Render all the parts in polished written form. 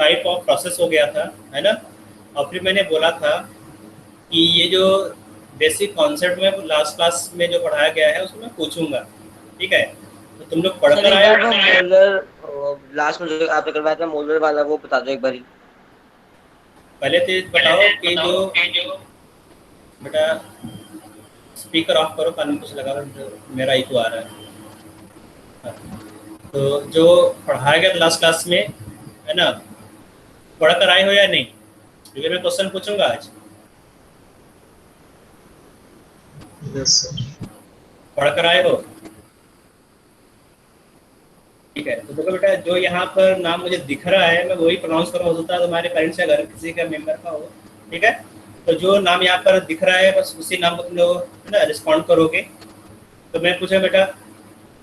Type of process हो गया था, है ना। और फिर मैंने बोला था कि ये जो बेसिक कॉन्सेप्ट में लास्ट क्लास में जो पढ़ाया गया है उसको मैं पूछूंगा, ठीक है। तो तुम लोग सर पढ़कर एक आए बार वो हो? मोलर लास्ट में जो आपने करवाया था मोलर वाला वो बता दो एक बार। पहले तो ये बताओ कि जो बेटा स्पीकर ऑफ करो, कान में कुछ लगा हुआ है, तो मेरा इको आ रहा है। हाँ। तो जो पढ़ाया गया था लास्ट क्लास में, है ना, पढ़कर आए हो या नहीं, क्योंकि मैं क्वेश्चन पूछूंगा आज। Yes sir. पढ़कर आए हो? ठीक है, तो देखो बेटा, जो यहाँ पर नाम मुझे दिख रहा है मैं वही प्रोनाउंस कर रहा हूँ। हो सकता है तुम्हारे पेरेंट्स या घर किसी का मेंबर का हो, ठीक है। तो जो नाम यहाँ पर दिख रहा है बस उसी नाम को तुम लोग, है ना, रिस्पॉन्ड करोगे। तो मैं पूछा बेटा,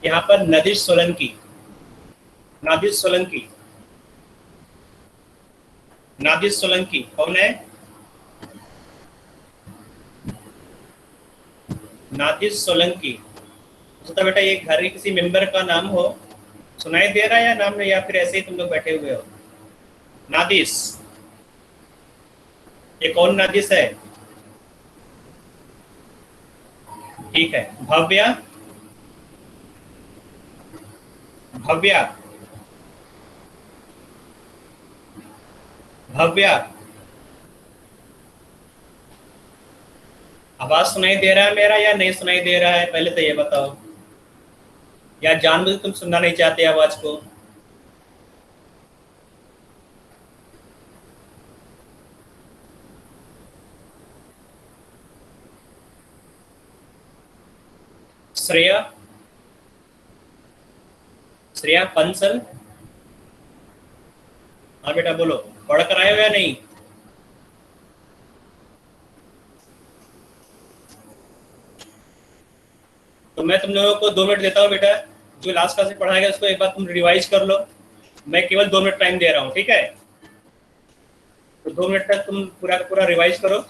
यहाँ पर नदीश सोलंकी, नादिश सोलंकी, नादिश सोलंकी कौन है? नादिश सोलंकी। हो सकता है बेटा ये घर के किसी मेंबर का नाम हो। सुनाई दे रहा है या नाम नहीं, या फिर ऐसे ही तुम लोग बैठे हुए हो? नादिश, ये कौन नादिश है? ठीक है, भव्या, भव्या, भव्या, आवाज सुनाई दे रहा है मेरा या नहीं सुनाई दे रहा है, पहले तो ये बताओ। या जानबूझ के तुम सुनना नहीं चाहते आवाज को? श्रेया, श्रेया पंसल, हाँ बेटा बोलो, पढ़ कर आए हो या नहीं? तो मैं तुम लोगों को 2 मिनट देता हूँ बेटा, जो लास्ट क्लास में पढ़ाया गया उसको एक बार तुम रिवाइज कर लो। मैं केवल 2 मिनट टाइम दे रहा हूँ, ठीक है। तो 2 मिनट तक तुम पूरा का पूरा रिवाइज करो।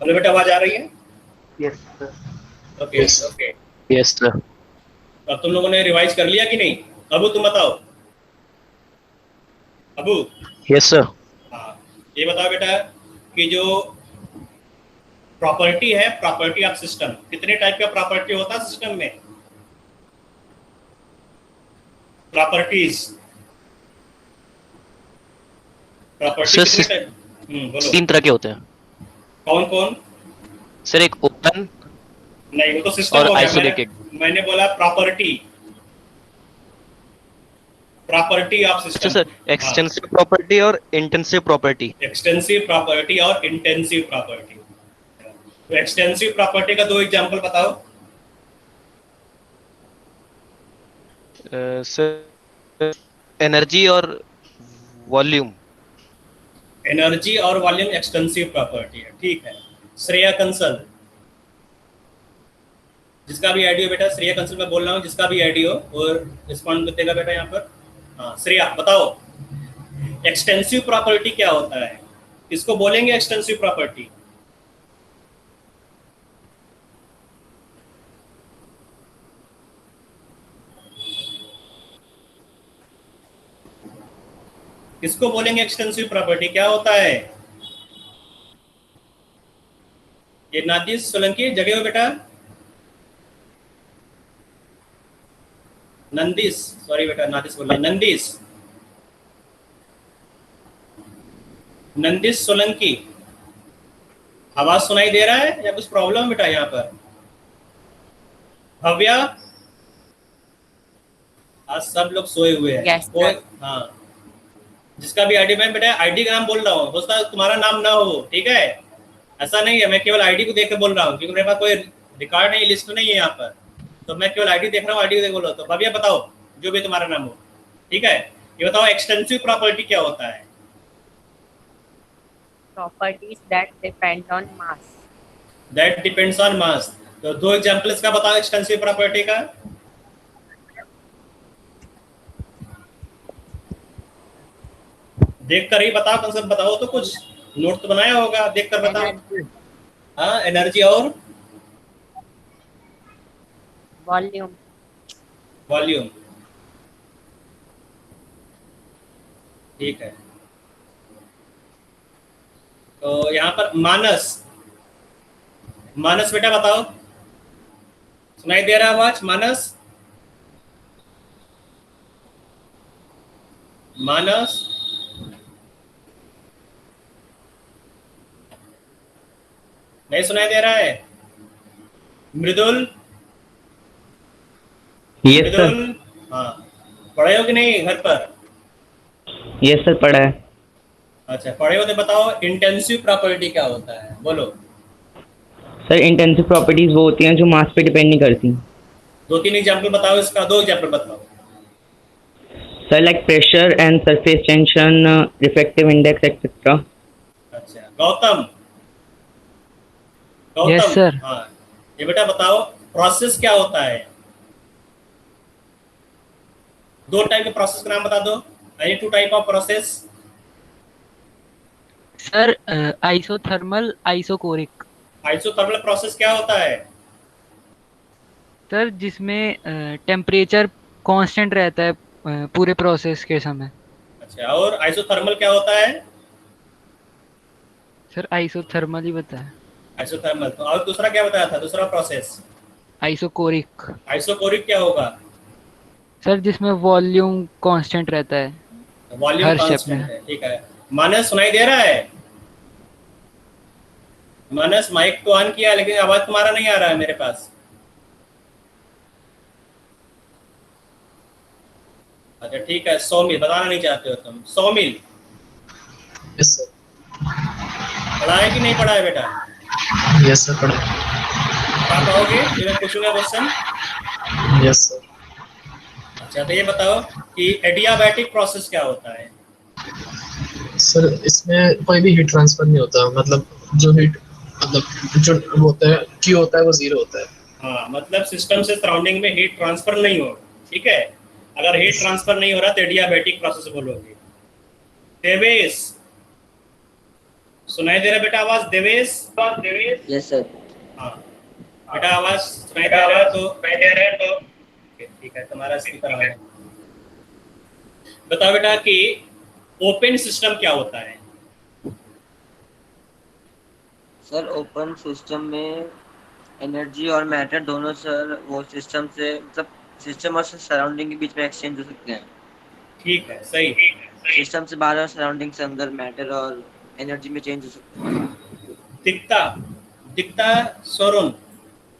हेलो बेटा, आवाज आ रही है? Yes sir. Okay Yes. Okay. Yes sir. अब तुम लोगों ने रिवाइज कर लिया कि नहीं? अबू तुम बताओ। Abu, yes sir. हाँ, ये बताओ बेटा कि जो प्रॉपर्टी है, प्रॉपर्टी ऑफ सिस्टम, कितने टाइप का प्रॉपर्टी होता है सिस्टम में? प्रॉपर्टीज, प्रॉपर्टी सर, कितने टाइप? बोलो। 3 तरह के होते हैं कौन कौन? सर। एक ओपन नहीं, वो तो सिस्टम और हो गया। आइसोलेटेड। मैंने बोला प्रॉपर्टी, प्रॉपर्टी ऑफ अच्छा सिस्टम। सर, एक्सटेंसिव प्रॉपर्टी और इंटेंसिव प्रॉपर्टी। एक्सटेंसिव प्रॉपर्टी और इंटेंसिव प्रॉपर्टी। तो एक्सटेंसिव प्रॉपर्टी का 2 एग्जांपल बताओ। सर, एनर्जी और वॉल्यूम। एनर्जी और वॉल्यूम एक्सटेंसिव प्रॉपर्टी है, ठीक है। श्रेया कंसल, जिसका भी आईडी हो बेटा, श्रेया कंसल मैं बोल रहा हूँ, जिसका भी आईडी हो और रिस्पॉन्ड कर देगा बेटा यहाँ पर। हाँ श्रेया बताओ, एक्सटेंसिव प्रॉपर्टी क्या होता है? किसको बोलेंगे एक्सटेंसिव प्रॉपर्टी? किसको बोलेंगे एक्सटेंसिव प्रॉपर्टी? क्या होता है ये? नादिस सोलंकी जगह हो बेटा। नंदिस, सॉरी बेटा, नादिस बोल रहा, नंदिस, नंदिस सोलंकी। आवाज सुनाई दे रहा है या कुछ प्रॉब्लम बेटा यहाँ पर? भव्या, आज सब लोग सोए हुए हैं। Yes, कोई, sir. हाँ, जिसका भी आईडी, मैं बेटा आईडी का नाम बोल रहा हूँ, हो सकता है तुम्हारा नाम ना हो, ठीक है? ऐसा नहीं है, मैं केवल आईडी को देख के बोल रहा हूँ, क्योंकि मेरे पास कोई रिकॉर्ड नहीं, लिस्ट नहीं है यहाँ पर, तो मैं केवल आईडी देख रहा हूँ, आईडी को देख बोल रहा हूँ। तो भव्या बताओ, जो भी तुम्हारा नाम हो, ठीक है? ये बताओ एक्सटेंसिव प्रॉपर्टी क्या होता है? Properties that depend on mass. That depends on मास। तो 2 एग्जांपल्स का बताओ एक्सटेंसिव प्रॉपर्टी का। देख कर ही बताओ, कंसेप्ट बताओ, तो कुछ नोट तो बनाया होगा, देख कर बताओ। Energy, हाँ, एनर्जी और volume, वॉल्यूम, ठीक है। तो यहाँ पर मानस, मानस बेटा बताओ, सुनाई दे रहा है आवाज? मानस, मानस, नहीं सुनाई दे रहा है? मृदुल, यस सर। मृदुल, हाँ, पढ़े हो कि नहीं घर पर? यस सर, पढ़ा है। अच्छा, पढ़े हो तो बताओ इंटेंसिव प्रॉपर्टी क्या होता है, बोलो। सर, इंटेंसिव प्रॉपर्टीज वो होती हैं जो मास पे डिपेंड नहीं करती। 2-3 एग्जाम्पल बताओ इसका, 2 एग्जाम्पल बताओ। Sir, like pressure and surface tension, refractive index etcetera. अच्छा, गौतम, गौतम, Yes, sir. हाँ, ये बेटा बताओ प्रोसेस क्या होता है? 2 टाइप के प्रोसेस का नाम बता दो। Any 2 type of process? Sir, isothermal, isochoric. Isothermal process क्या होता है? सर, जिसमें टेम्परेचर कांस्टेंट रहता है पूरे प्रोसेस के समय। अच्छा, और आइसोथर्मल क्या होता है? सर, आइसोथर्मल ही बताया। आइसोथर्मल, तो और दूसरा क्या बताया था, दूसरा प्रोसेस? आइसोकोरिक। आइसोकोरिक क्या होगा? सर, जिसमें वॉल्यूम कांस्टेंट रहता है वॉल्यूम हर स्टेप कांस्टेंट में। है, ठीक है। मानस सुनाई दे रहा है? मानस, माइक तो ऑन किया लेकिन आवाज तुम्हारा नहीं आ रहा है मेरे पास। अच्छा ठीक है, सौमिल, बताना नहीं चाहते हो तुम। Saumil, yes sir. पढ़ा है कि नहीं पढ़ा है बेटा? यस सर, पढ़ा। क्या कहोगे फिर मैं पूछूंगा क्वेश्चन? Yes sir. अच्छा, तो ये बताओ कि एडियाबैटिक प्रोसेस क्या होता है? सर, इसमें कोई भी हीट ट्रांसफर नहीं होता, मतलब जो हीट, मतलब जो वो होता है, क्यू होता है, वो 0 होता है। हाँ, मतलब सिस्टम से सराउंडिंग में हीट ट्रांसफर नहीं हो, ठीक है? अगर हीट ट्रांसफर नहीं हो रहा तो एडियाबैटिक प्रोसेस बोलोगे। तेवेस, सुनाई दे रहा बेटा आवाज देवेश? Yes sir. हाँ बेटा आवाज सुनाई दे रहा है तो ठीक है, तुम्हारा स्पीकर आ गया। बताओ बेटा कि ओपन सिस्टम क्या होता है? सर ओपन सिस्टम में एनर्जी और मैटर दोनों सर वो सिस्टम से मतलब सिस्टम और सराउंडिंग के बीच में एक्सचेंज हो सकते हैं। ठीक है, सही। सिस्टम से बाहर और सराउंडिंग से अंदर मैटर और एनर्जी में चेंज हो सकता है। दिक्ता सोरुन,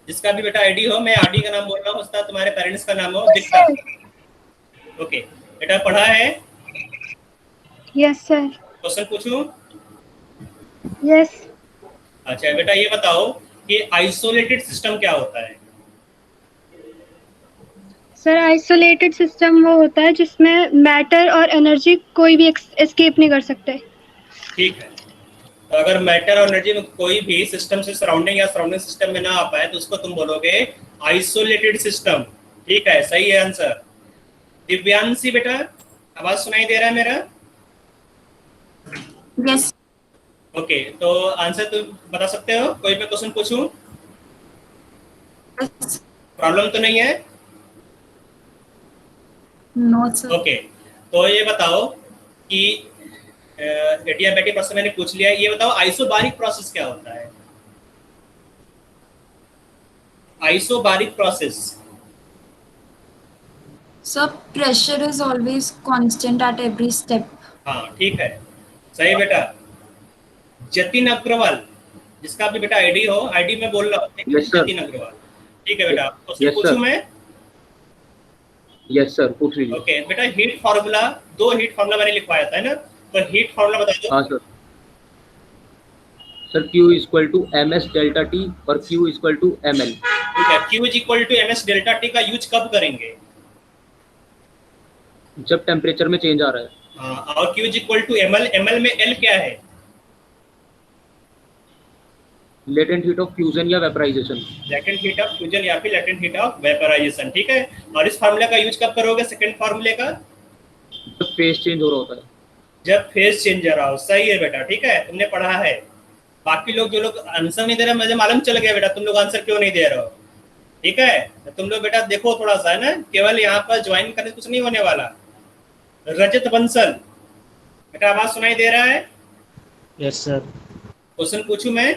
जिसका भी बेटा आईडी हो, मैं आईडी का नाम बोल रहा हूँ, उसका तुम्हारे पेरेंट्स का नाम हो दिक्ता। ओके बेटा, पढ़ा है? Yes sir. क्वेश्चन पूछूं? यस अच्छा बेटा, ये बताओ कि आइसोलेटेड सिस्टम क्या होता है? सर, आइसोलेटेड सिस्टम वो होता है जिसमें मैटर और एनर्जी कोई भी एस्केप नहीं कर सकते। ठीक है, तो अगर मैटर और एनर्जी में कोई भी सिस्टम से सराउंडिंग या सराउंडिंग सिस्टम में ना आ पाए तो उसको तुम बोलोगे आइसोलेटेड सिस्टम। ठीक है, सही है आंसर। दिव्यांशी बेटा, आवाज सुनाई दे रहा है मेरा? यस ओके, तो आंसर तुम बता सकते हो? कोई मैं क्वेश्चन पूछूं? प्रॉब्लम तो नहीं है? No sir. ओके, तो ये बताओ कि एडियाबैटिक प्रोसेस मैंने पूछ लिया, ये बताओ आइसोबारिक प्रोसेस क्या होता है? Isobaric process. Sir, pressure is always constant at every step. हाँ ठीक है, सही बेटा। जतिन अग्रवाल, जिसका भी बेटा आईडी हो, आईडी में बोल रहा हूँ, जतिन अग्रवाल। ठीक है बेटा, क्वेश्चन पूछूं मैं? यस सर, पूछ लीजिए। ओके बेटा, हीट फार्मूला, दो हीट फार्मूला मैंने लिखवाया था, है ना? तो हीट फार्मूला बता दो। हाँ sir. Sir Q equal to MS delta T और Q इक्वल टू ML। ठीक है, Q is equal to MS delta T का यूज कब करेंगे? जब टेम्परेचर में चेंज आ रहा है। हाँ, और Q is equal to ML, ML में L क्या है? लेटेंट हीट ऑफ फ्यूजन या vaporisation. Latent heat of fusion या फिर लेटेंट हीट ऑफ वेपराइजेशन। ठीक है, और इस फार्मूले का यूज कब करोगे? सेकंड फार्मूले का? जब फेज चेंज हो रहा होता है। जब फेज चेंज हो रहा हो। सही है बेटा, ठीक है, तुमने पढ़ा है। बाकी लोग जो लोग आंसर नहीं दे रहे, मुझे मालूम चल गया बेटा तुम लोग आंसर क्यों नहीं दे रहे हो। ठीक है, तो तुम लोग बेटा देखो थोड़ा सा, है ना, केवल यहाँ पर ज्वाइन करने कुछ नहीं होने वाला। रजत बंसल बेटा, आवाज सुनाई दे रहा है? Yes sir. क्वेश्चन पूछूं मैं?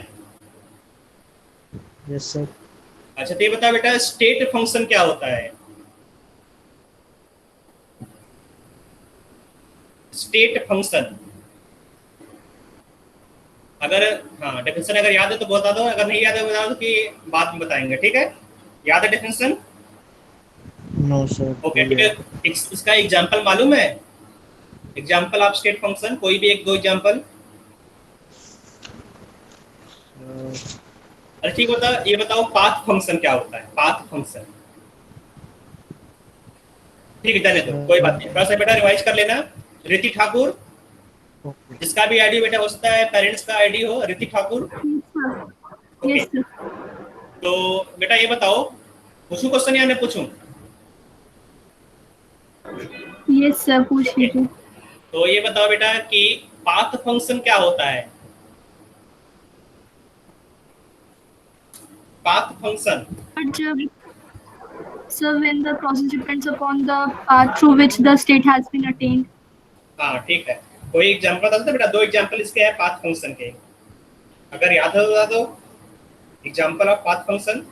Yes sir. अच्छा, तो ये बता बेटा, स्टेट फंक्शन क्या होता है? स्टेट फंक्शन, अगर हाँ डेफिनेशन अगर याद है तो बता दो, अगर नहीं याद है बता दो कि बाद में बताएंगे। ठीक है, याद है डेफिनेशन? No sir. ओके ठीक है, इसका एग्जांपल मालूम है? एग्जांपल ऑफ स्टेट फंक्शन, कोई भी एक दो एग्जांपल। अरे ठीक होता, ये बताओ पाथ फंक्शन क्या होता है? Path function. ठीक है, जाने दो, कोई बात नहीं, थोड़ा सा बेटा रिवाइज कर लेना। रिति ठाकुर, जिसका भी आईडी बेटा हो सकता है पेरेंट्स का आईडी हो, रिति ठाकुर। ओके, तो बेटा ये बताओ, पूछूं क्वेश्चन या नहीं पूछूं? यस सर, पूछ लीजिए। तो ये बताओ बेटा कि पाथ फंक्शन क्या होता है? Path function. जब sir, when the process depends upon the path through which the state has been attained। हाँ ठीक है, कोई एग्जांपल बता दो बेटा, दो एग्जांपल इसके हैं पाथ फंक्शन के, अगर याद हो बता दो। एग्जांपल ऑफ पाथ फंक्शन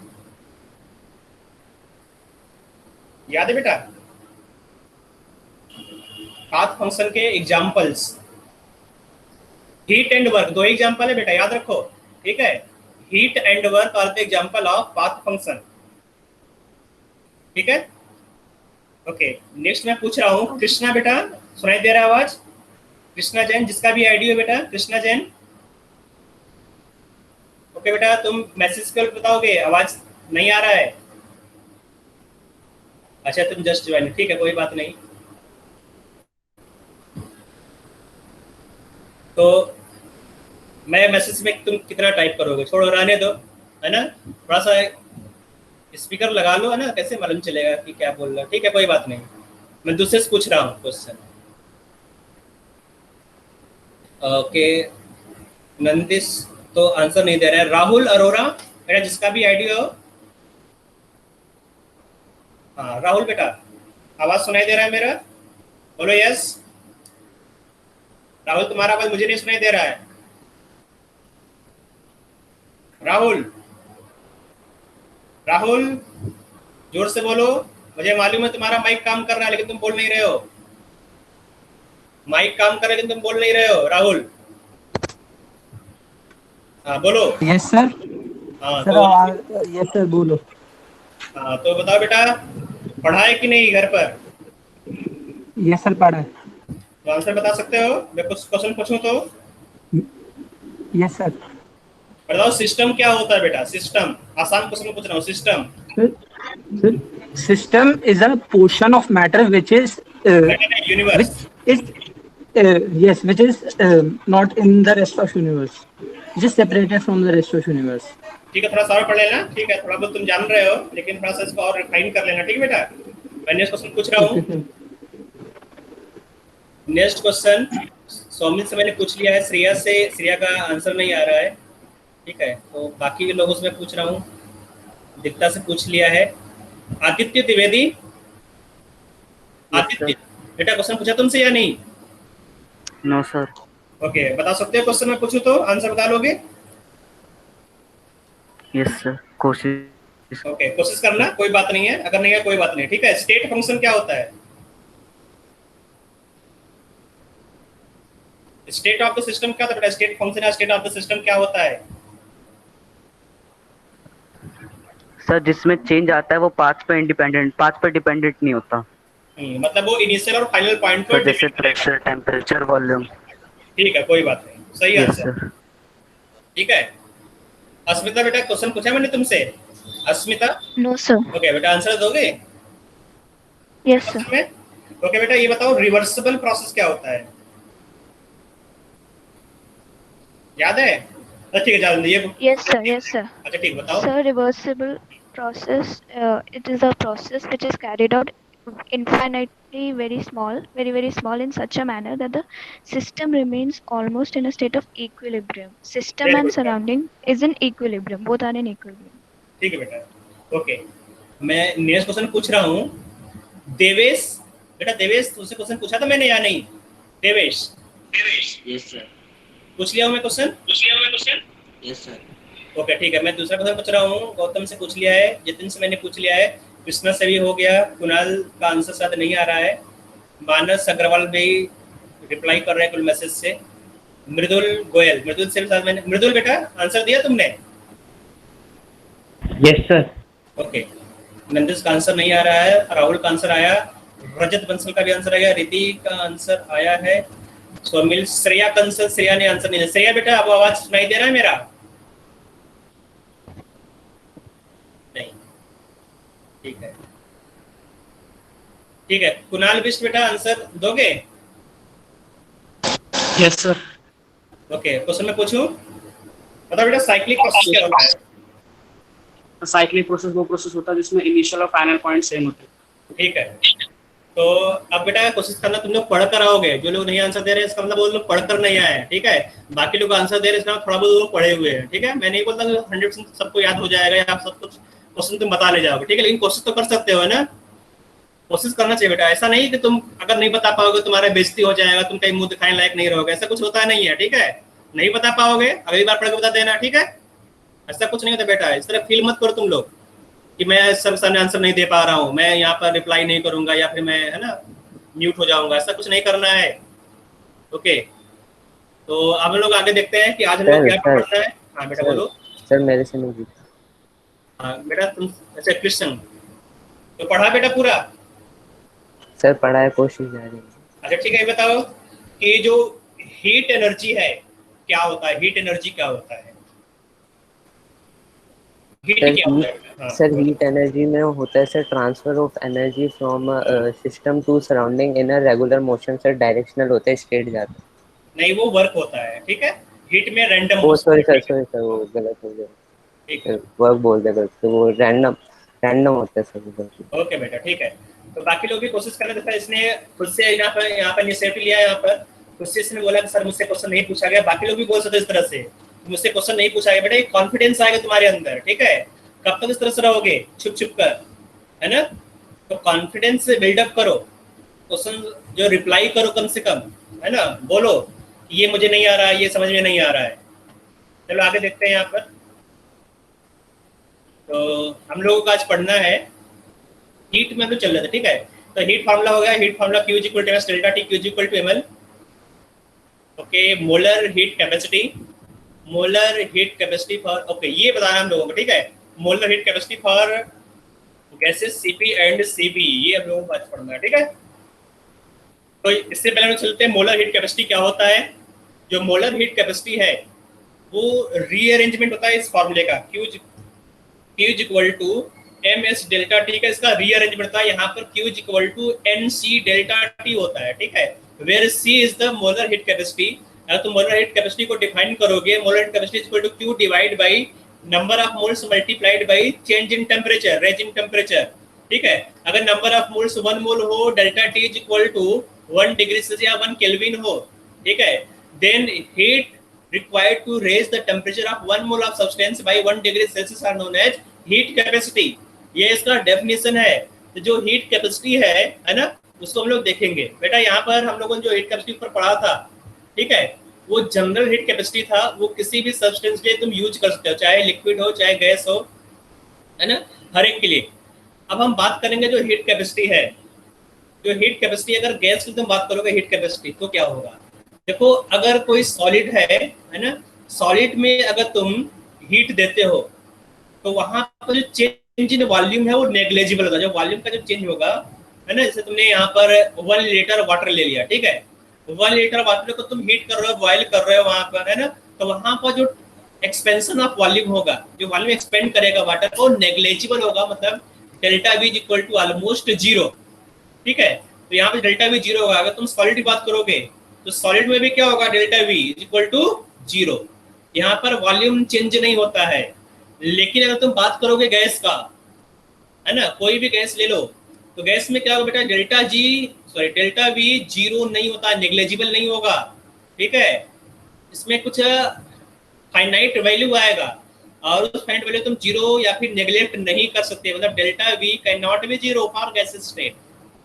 याद है बेटा? पाथ फंक्शन के एग्जांपल्स, हीट एंड वर्क, दो एग्जांपल है बेटा, याद रखो। ठीक है, heat and work are the example of path function. ठीक है, ओके, नेक्स्ट मैं पूछ रहा हूँ कृष्णा बेटा, सुनाई दे रहा है आवाज? कृष्णा जैन, जिसका भी आईडी हो बेटा, कृष्णा जैन। ओके बेटा, तुम मैसेज कर बताओगे, आवाज नहीं आ रहा है? अच्छा, तुम जस्ट ज्वाइन, ठीक है, कोई बात नहीं। तो मैं मैसेज में तुम कितना टाइप करोगे, छोड़ो, रहने दो, है ना, थोड़ा सा स्पीकर लगा लो, है ना, कैसे मालूम चलेगा कि क्या बोल रहा है। ठीक है, कोई बात नहीं, मैं दूसरे से पूछ रहा हूँ क्वेश्चन। ओके, नंदिस तो आंसर नहीं दे रहा है। राहुल अरोरा बेटा, जिसका भी आइडिया हो। हाँ राहुल बेटा, आवाज सुनाई दे रहा है मेरा? बोलो यस। राहुल तुम्हारा आवाज मुझे नहीं सुनाई दे रहा है। राहुल, राहुल जोर से बोलो। मुझे मालूम है तुम्हारा माइक काम कर रहा है लेकिन तुम बोल नहीं रहे हो। माइक काम कर रहा है लेकिन तुम बोल नहीं रहे हो राहुल। हाँ बोलो। Yes sir. हाँ सर तो यस सर बोलो। हाँ तो बताओ बेटा, पढ़ा है कि नहीं घर पर? यस सर पढ़ा है। तो आंसर बता सकते हो? मैं कुछ क्वेश्चन पूछूं तो यस सर। बताओ सिस्टम क्या होता है बेटा? सिस्टम, आसान क्वेश्चन पूछ रहा हूँ। System System is a portion of matter which is universe. which is not in the rest of universe, which is separated from the rest of universe. ठीक है, थोड़ा सा और पढ़ लेना। ठीक है, थोड़ा बहुत तुम जान रहे हो लेकिन थोड़ा सा इसको और रिफाइन कर लेना। ठीक है बेटा, मैं नेक्स्ट क्वेश्चन पूछ रहा हूँ। नेक्स्ट क्वेश्चन सौमिल से मैंने पूछ लिया है, श्रेया से, श्रेया का आंसर नहीं आ रहा है। ठीक है, तो बाकी लोगों से मैं पूछ रहा हूँ। दीप्ता से पूछ लिया है। आदित्य द्विवेदी, आदित्य बेटा क्वेश्चन पूछा तुमसे या नहीं? No sir. ओके, बता सकते हो क्वेश्चन मैं पूछूं तो आंसर बता लोगे? यस सर, कोशिश। ओके, कोशिश करना, कोई बात नहीं है। अगर नहीं है कोई बात नहीं। ठीक है, स्टेट फंक्शन क्या होता है? स्टेट ऑफ द सिस्टम क्या होता है बेटा? स्टेट फंक्शन या स्टेट ऑफ द सिस्टम क्या होता है? सर जिसमें चेंज आता है वो पाथ पे डिपेंडेंट नहीं होता। मतलब वो इनिशियल और फाइनल पॉइंट पर जैसे प्रेशर, टेम्परेचर, वॉल्यूम। ठीक है, कोई बात नहीं, सही यस आंसर। सर। ठीक है, अस्मिता बेटा क्वेश्चन पूछा मैंने तुमसे। अस्मिता। No sir. ओके बेटा, आंसर दोगे? Yes sir. ओके बेटा, ये बताओ रिवर्सिबल प्रोसेस क्या होता है? याद है? ठीक है, जान दीजिए। Yes sir. Yes sir. अच्छा ठीक, बताओ। Sir, reversible process. It is a process which is carried out infinitely very small in such a manner that the system remains almost in a state of equilibrium. System Very and good, surrounding is in equilibrium. Both are in equilibrium. ठीक है बेटा। Okay, मैं next question पूछ रहा हूँ। देवेश बेटा, देवेश तुमसे question पूछा था मैंने या नहीं? देवेश। Yes sir. पूछ लिया हूँ मैं क्वेश्चन? Yes sir. ओके ठीक है, मैं दूसरा क्वेश्चन पूछ रहा हूँ। गौतम से पूछ लिया है, जितिन से मैंने पूछ लिया है, कृष्णा से भी हो गया, कुणाल का आंसर शायद नहीं आ रहा है, मानस अग्रवाल भी रिप्लाई कर रहे हैं कुल मैसेज से, मृदुल गोयल, मृदुल से भी शायद मैंने, मृदुल बेटा आंसर दिया तुमने? Yes sir. ओके, नंदिस का आंसर नहीं आ रहा है, राहुल का आंसर आया, रजत बंसल का भी आंसर आया, रिति का आंसर आया है, सोमिल, श्रेया का आंसर, श्रेया ने आंसर नहीं दिया। श्रेया बेटा अब आवाज सुनाई दे रहा है मेरा? नहीं, ठीक है ठीक है। कुणाल बिष्ट बेटा आंसर दोगे? Yes sir. ओके, क्वेश्चन मैं पूछूं? बताओ बेटा साइक्लिक प्रोसेस क्या होता है? साइक्लिक प्रोसेस वो प्रोसेस होता है जिसमें इनिशियल और फाइनल पॉइंट सेम होते हैं। ठीक है, तो अब बेटा कोशिश करना, तुम लोग पढ़ कर आओगे। जो लोग नहीं आंसर दे रहे हैं इसका मतलब वो लोग पढ़ कर नहीं आए हैं। ठीक है, बाकी लोग आंसर दे रहे हैं इसका थोड़ा बहुत लोग पढ़े हुए हैं। ठीक है, मैं नहीं बोलता 100% सबको याद हो जाएगा या आप सब कुछ क्वेश्चन तुम बता ले जाओगे। ठीक है, लेकिन कोशिश तो कर सकते हो ना, कोशिश करना चाहिए बेटा। ऐसा नहीं कि तुम अगर नहीं बता पाओगे तुम्हारा बेइज्जती हो जाएगा, तुम कहीं मुंह दिखाने लायक नहीं रहोगे, ऐसा कुछ होता नहीं है। ठीक है, नहीं बता पाओगे अगली बार पढ़ के बता देना। ठीक है, ऐसा कुछ नहीं होता बेटा, इस तरह फील मत करो तुम लोग कि मैं सब सामने आंसर नहीं दे पा रहा हूँ, मैं यहाँ पर रिप्लाई नहीं करूंगा या फिर मैं है ना म्यूट हो जाऊंगा, ऐसा कुछ नहीं करना है। ओके, तो अब हम लोग आगे देखते हैं कि आज हम लोग क्या पढ़ना है। हाँ बेटा बोलो। सर मेरे से नहीं। हाँ बेटा तुम अच्छा क्वेश्चन तो पढ़ा बेटा पूरा? सर पढ़ा है, कोशिश जारी है। अच्छा ठीक है, ये बताओ कि जो हीट एनर्जी है क्या होता है? हीट एनर्जी क्या होता है? हीट क्या होता है? हाँ, सर हीट एनर्जी में होता है sir transfer of energy from system to surrounding in a regular motion. Sir directional होता है, स्ट्रेट जाता है। नहीं, वो वर्क होता है। ठीक है, हीट में रैंडम। ओ सॉरी सर वो गलत हो गया। ठीक है, वर्क बोल दे गलत, तो वो रैंडम होता है सर। ओके बेटा ठीक है, तो बाकी लोग भी कोशिश कर रहे थे, इसने खुद से यहाँ पर इनिशिएटिव लिया है यहाँ पर, कुछ ने बोला कि सर मुझसे क्वेश्चन नहीं पूछा गया, बाकी लोग भी बोल सकते इस तरह से, मुझसे क्वेश्चन नहीं पूछा गया, बेटा एक कॉन्फिडेंस आएगा तुम्हारे अंदर, ठीक है। कब तक इस तरह से रहोगे छुप छुप कर, है ना। तो कॉन्फिडेंस से बिल्डअप करो, क्वेश्चन जो रिप्लाई करो कम से कम, है ना, बोलो ये मुझे नहीं आ रहा है, ये समझ में नहीं आ रहा है। चलो आगे देखते हैं यहाँ पर। तो हम लोगों को आज पढ़ना है हीट में हम लोग चल रहे थे, ठीक है। तो हीट फार्मूला हो गया, heat formula Q is equal to S delta T, Q is equal to ml, okay. Molar heat capacity, molar heat capacity for, okay ये बताना हम लोगों को, ठीक है। Molar heat capacity for gases Cp and Cv, ये हम लोगों को आज पढ़ना है, ठीक है। तो इससे पहले हम चलते हैं मोलर हीट कैपेसिटी क्या होता है। जो मोलर हीट कैपेसिटी है वो रीअरेंजमेंट होता है इस फॉर्मूले का, Q is equal to ms delta T का इसका रीअरेंजमेंट होता है। यहाँ पर Q is equal to NC delta T होता है, ठीक है। Where C is the molar heat capacity. अगर तुम मोलर हीट कैपेसिटी को डिफाइन करोगे, molar heat capacity is equal to Q divide by number of moles multiplied by change in temperature, range in temperature, ठीक है। अगर number of moles 1 मोल हो, delta T is equal to 1 degree Celsius या 1 kelvin हो, ठीक है, then heat required to raise the temperature of 1 mole of substance by 1 degree Celsius are known as heat capacity। ये इसका डेफिनेशन है। तो जो हीट कैपेसिटी है ना, उसको हम लोग देखेंगे। बेटा यहाँ पर हम लोगों ने जो हीट कैपेसिटी पर पढ़ा था, ठीक है, वो जनरल हीट कैपेसिटी था। वो किसी भी सब्सटेंस के लिए तुम यूज कर सकते हो, चाहे लिक्विड हो चाहे गैस हो, है ना, हर एक के लिए। अब हम बात करेंगे जो हीट कैपेसिटी है, जो हीट कैपेसिटी, अगर गैस की तुम बात करोगे हीट कैपेसिटी तो क्या होगा। देखो अगर कोई सॉलिड है ना, सॉलिड में अगर तुम हीट देते हो तो वहां पर जो चेंज इन वॉल्यूम है वो नेग्लिजिबल होगा। जो वॉल्यूम का जो चेंज होगा, है ना, जैसे तुमने यहाँ पर 1 लीटर वाटर ले लिया, ठीक है, 1 लीटर वाटर को तुम हीट कर रहे हो, बॉयल कर रहे हो वहां पर, है ना, तो वहां पर जो एक्सपेंशन ऑफ वॉल्यूम होगा, जो वॉल्यूम एक्सपेंड करेगा वाटर को, नेग्लिजिबल होगा, मतलब delta V is equal to almost 0, ठीक है। तो यहाँ पे डेल्टा V 0 होगा। अगर तुम सॉलिड की बात करोगे तो सॉलिड में भी क्या होगा, delta V is equal to 0। यहाँ पर वॉल्यूम चेंज नहीं होता है। लेकिन अगर तुम बात करोगे गैस का, है ना, कोई भी गैस ले लो, तो गैस में क्या होगा बेटा, डेल्टा V 0 नहीं होता, नेग्लिजिबल नहीं होगा, ठीक है। इसमें कुछ फाइनाइट वैल्यू आएगा और उस फाइनाइट वैल्यू तुम 0 या फिर नेग्लेक्ट नहीं कर सकते, मतलब delta V can not be 0 for gas state,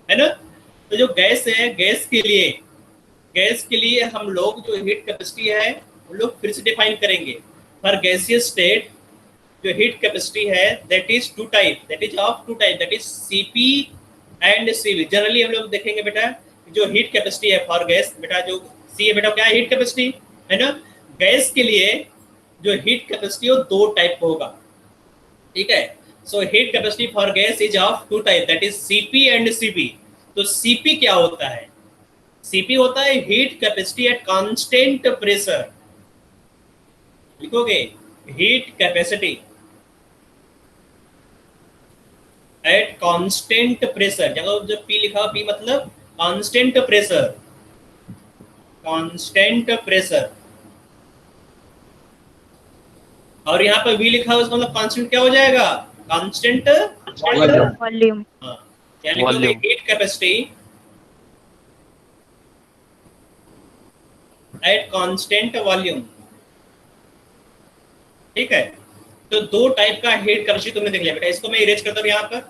है ना। तो जो गैस है, गैस के लिए हम लोग जो हीट कैपेसिटी है वो लोग फिर से डिफाइन करेंगे। फॉर गैसियस स्टेट जो हीट कैपेसिटी है that is two type, that is Cp and Cv। Generally हम लोग देखेंगे बेटा जो हीट कैपेसिटी है फॉर गैस, बेटा जो C है बेटा क्या है, हीट कैपेसिटी, है ना। गैस के लिए जो हीट कैपेसिटी वो 2 टाइप होगा, ठीक है। So heat capacity for gas is of 2 type, that is Cp and Cv। तो Cp क्या होता है, Cp होता है heat capacity at constant pressure. लिखोगे heat capacity at constant pressure, जगह जो P लिखा P मतलब कांस्टेंट प्रेशर, कांस्टेंट प्रेशर। और यहाँ पर V लिखा है उसका मतलब कांस्टेंट क्या हो जाएगा, कांस्टेंट वॉल्यूम। यानी heat capacity at constant volume, ठीक है। तो 2 टाइप का हीट कैपेसिटी तुमने देख लिया बेटा। इसको मैं इरेज करता हूँ यहाँ पर,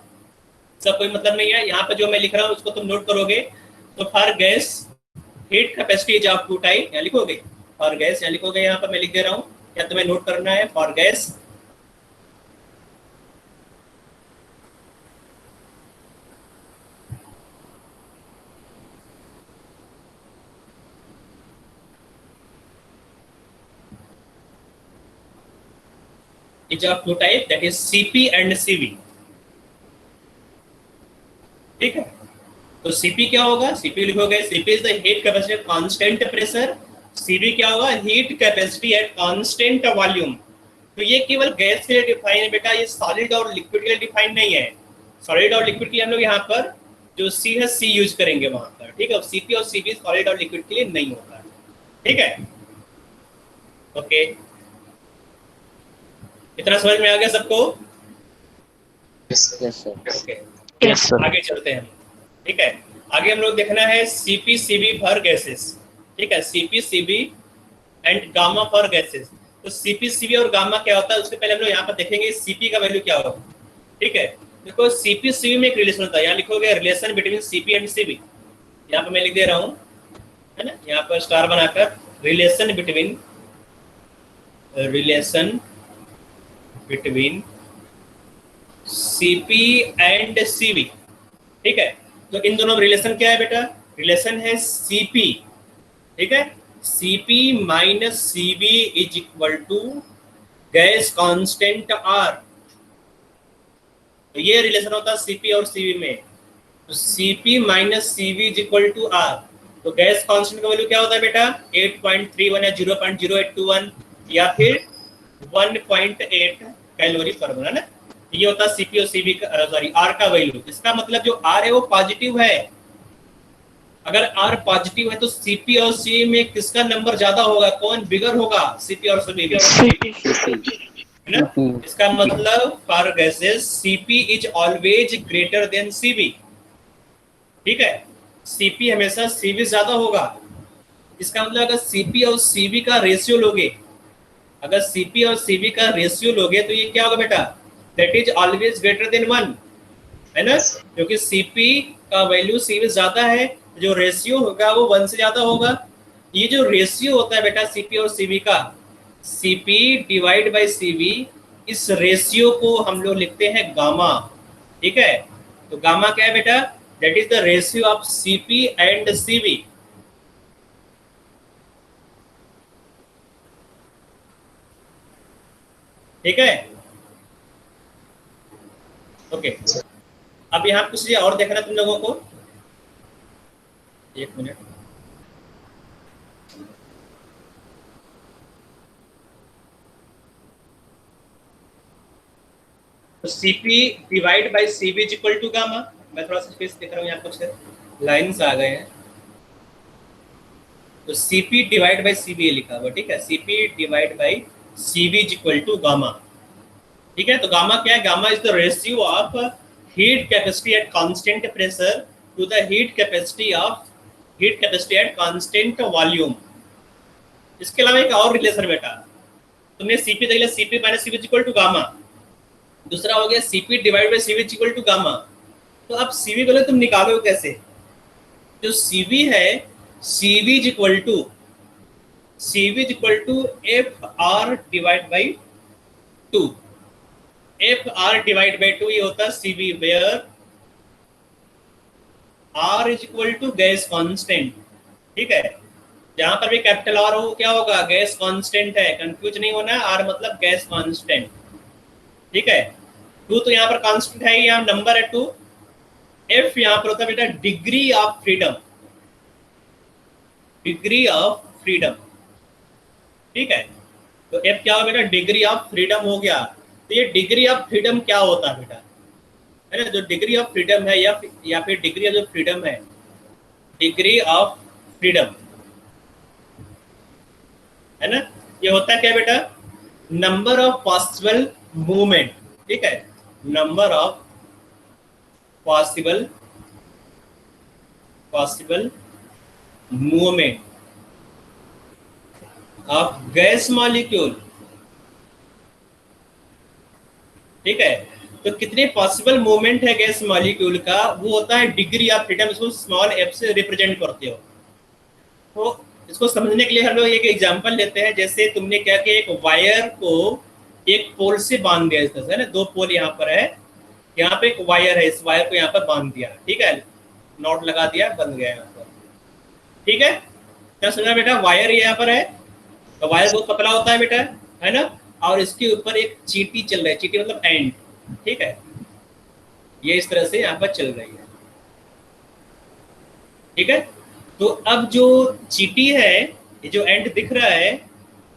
सब कोई मतलब नहीं है। यहाँ पर जो मैं लिख रहा हूँ उसको तुम नोट करोगे। तो for gas heat capacity is of 2 type, यहाँ लिखोगे फॉर गैस, यहाँ लिखोगे, यहाँ पर मैं लिख दे रहा हूँ, क्या तुम्हें नोट करना है। For gas is of 2 type, that is Cp and Cv, ठीक है। तो Cp क्या होगा, Cp लिखोगे, Cp is the heat capacity at constant pressure, Cv क्या होगा, heat capacity at constant volume. तो ये केवल गैस के लिए डिफाइन है बेटा, ये सॉलिड और लिक्विड के लिए डिफाइन नहीं है। सॉलिड और लिक्विड के लिए हम लोग यहाँ पर जो C है C यूज करेंगे वहां पर, ठीक है। Cp और Cv सॉलिड और लिक्विड के लिए नहीं होता, ठीक है। ओके, इतना समझ में आ गया सबको? Yes sir. Okay, Yes, sir. आगे चलते हैं, ठीक है। आगे हम लोग देखना है Cp Cv फॉर गैसेस, ठीक है, CP CB and gamma for gases. तो सीपी सीबी और गामा क्या होता है उसके पहले हम लोग यहाँ पर देखेंगे सीपी का वैल्यू क्या होगा। ठीक है, देखो सीपी सीबी में एक रिलेशन होता है, यहाँ लिखोगे relation between CP and CB, यहाँ पर मैं लिख दे रहा हूँ, है ना, यहाँ पर स्टार बनाकर relation between CP and CB. ठीक है, तो इन दोनों में रिलेशन क्या है बेटा, रिलेशन है सीपी, ठीक है, CP minus CV is equal to gas constant R. तो ये रिलेशन होता है सीपी और सीबी में। तो CP minus CV is equal to R. तो गैस कांस्टेंट का वैल्यू क्या होता है बेटा, 8.31 या 0.0821 या फिर 1.8 कैलोरी पर मोल, है ना। ये होता है सीपी और सीबी का, सॉरी आर का वैल्यू। इसका मतलब जो आर है वो पॉजिटिव है। अगर आर पॉजिटिव है तो सीपी और सीबी में किसका नंबर ज्यादा होगा, कौन बिगर होगा, सीपी और सीबी है ना। इसका मतलब for gases CP is always greater than CB. ठीक है, सीपी हमेशा सीबी ज्यादा होगा। इसका मतलब अगर सीपी और सीबी का रेशियो लोगे, अगर सीपी और सीबी का रेशियो लोगे तो ये क्या होगा बेटा, that is always greater than 1, है ना, क्योंकि सीपी का वैल्यू सीबी ज्यादा है, जो रेशियो होगा वो 1 से ज्यादा होगा। ये जो रेशियो होता है बेटा सीपी और सीबी का, सीपी डिवाइड बाय सीबी, इस रेशियो को हम लोग लिखते हैं गामा। ठीक है, तो गामा क्या है बेटा, that is the ratio of CP and CB. ठीक है, ओके। अब यहाँ कुछ चीजें और देखना तुम लोगों को, एक मिनट। तो CP divide by CV is equal to gamma. मैं थोड़ा सा स्पेस देख रहा हूँ, यहाँ कुछ लाइंस आ गए हैं। तो सीपी डिवाइड बाय सीबी लिखा हुआ, ठीक है, CP divide by CV is equal to gamma. ठीक है, तो गामा क्या है, gamma is the ratio of heat capacity at constant pressure to the heat capacity at constant volume. इसके अलावा एक और रिलेशन बेटा, तुमने सीपी देख लिया, CP minus CV is equal to gamma. दूसरा हो गया CP divide by CV is equal to gamma. तो अब सीबी वैल्यू तुम निकालोगे कैसे, जो सीबी है, C B is equal to F R divide by 2। F R divide by 2 ये होता है C B, where R is equal to gas constant. ठीक है, जहां पर भी कैपिटल आर हो क्या होगा, गैस कांस्टेंट है, कंफ्यूज नहीं होना, आर मतलब गैस कांस्टेंट। ठीक है, 2 तो यहाँ पर कांस्टेंट है, यहाँ नंबर है 2। एफ यहाँ पर होता है बेटा degree of freedom, degree of freedom. ठीक है, तो एफ क्या होगा बेटा, डिग्री ऑफ फ्रीडम हो गया। तो ये डिग्री ऑफ फ्रीडम क्या होता है बेटा, है ना, जो डिग्री ऑफ फ्रीडम है या फिर डिग्री ऑफ जो फ्रीडम है, डिग्री ऑफ फ्रीडम, है ना, ये होता है क्या बेटा, नंबर ऑफ पॉसिबल मूवमेंट। ठीक है, number of possible movement of gas molecule. ठीक है, तो कितने पॉसिबल मूवमेंट है गैस मॉलिक्यूल का, वो होता है डिग्री ऑफ फ्रीडम। इसको स्मॉल एफ से रिप्रेजेंट करते हो। तो इसको समझने के लिए हम लोग एक एग्जांपल लेते हैं। जैसे तुमने क्या किया, एक वायर को एक पोल से बांध दिया, इस तरह से, है ना, 2 पोल यहाँ पर है, यहाँ पे एक वायर है, इस वायर को यहाँ पर बांध दिया। ठीक है, नॉट लगा दिया, बंद गया यहाँ पर। ठीक है, क्या सुना बेटा, वायर यहाँ पर है, तो वायर बहुत पतला होता है बेटा, है ना, और इसके ऊपर एक चीटी चल रही है, चीटी मतलब एंड। ठीक है, ये इस तरह से यहाँ पर चल रही है। ठीक है, तो अब जो चीटी है, ये जो एंड दिख रहा है,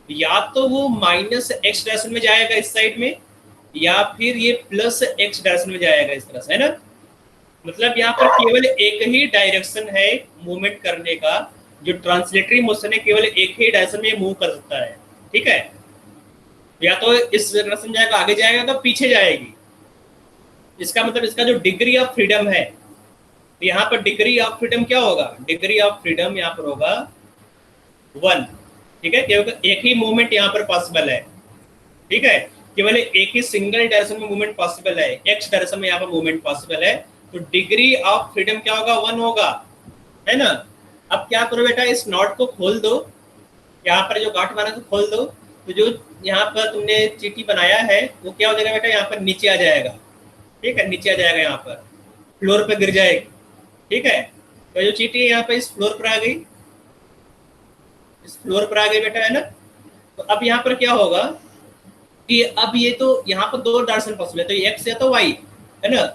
या तो वो माइनस एक्स डायरेक्शन में जाएगा इस साइड में, या फिर ये प्लस एक्स डायरेक्शन में जाएगा इस तरह से, है ना। मतलब यहाँ पर केवल एक ही डायरेक्शन है मूवमेंट करने का, जो ट्रांसलेटरी मोशन है, केवल एक ही डायरेक्शन में मूव कर सकता है। ठीक है, या तो इस डायरेक्शन जाएगा, आगे जाएगा तो पीछे जाएगी। इसका मतलब इसका जो डिग्री ऑफ फ्रीडम है, यहाँ पर डिग्री ऑफ फ्रीडम क्या होगा, डिग्री ऑफ फ्रीडम यहाँ पर होगा 1, ठीक है, केवल एक ही मूवमेंट यहाँ पर पॉसिबल है, ठीक है, केवल एक ही सिंगल डायरेक्शन में मूवमेंट पॉसिबल है, एक्स डायरेक्शन में यहाँ पर मूवमेंट पॉसिबल है, तो डिग्री ऑफ फ्रीडम क्या होगा, 1 होगा, है ना। अब क्या करो बेटा, इस नॉट को खोल दो, यहाँ पर जो गांठ मारा तो खोल दो, तो जो यहाँ पर तुमने चीटी बनाया है वो क्या हो जाएगा बेटा, यहाँ पर नीचे आ जाएगा, ठीक है, नीचे आ जाएगा, यहाँ पर फ्लोर पर गिर जाएगी, ठीक है। तो जो चीटी है यहाँ पर इस फ्लोर पर आ गई, इस फ्लोर पर आ गई बेटा, है ना। तो अब यहाँ पर क्या होगा कि अब ये तो यहाँ पर 2 डायरेक्शन पॉसिबल है, तो ये एक्स या तो वाई, है ना।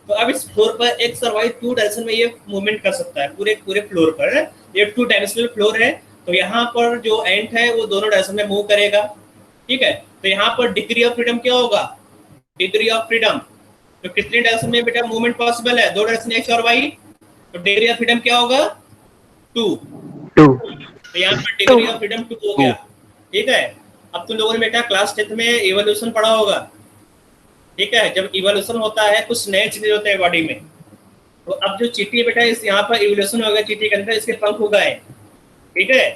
तो अब इस फ्लोर पर एक्स और वाई 2 डायरेक्शन में ये मूवमेंट कर सकता है पूरे फ्लोर पर, है? ये 2 डायमेंशनल फ्लोर है, तो यहाँ पर जो एंड है वो दोनों डायरेक्शन में मूव करेगा, ठीक है। तो यहाँ पर डिग्री ऑफ फ्रीडम क्या होगा, डिग्री ऑफ फ्रीडम, तो कितने डायरेक्शन में बेटा मूवमेंट पॉसिबल है, 2 डायरेक्शन एक्स और वाई, तो डिग्री ऑफ फ्रीडम क्या होगा, 2। तो यहाँ पर डिग्री ऑफ फ्रीडम 2 हो गया, ठीक है। अब तुम लोगों ने बेटा क्लास 10th में इवोल्यूशन पढ़ा होगा, ठीक है। जब इवोल्यूशन होता है कुछ नए चीजें होते हैं बॉडी में, तो अब जो चीटी है बेटा, इस यहाँ पर इवोल्यूशन हो गया चीटी के अंदर, इसके पंख हो गए, ठीक है,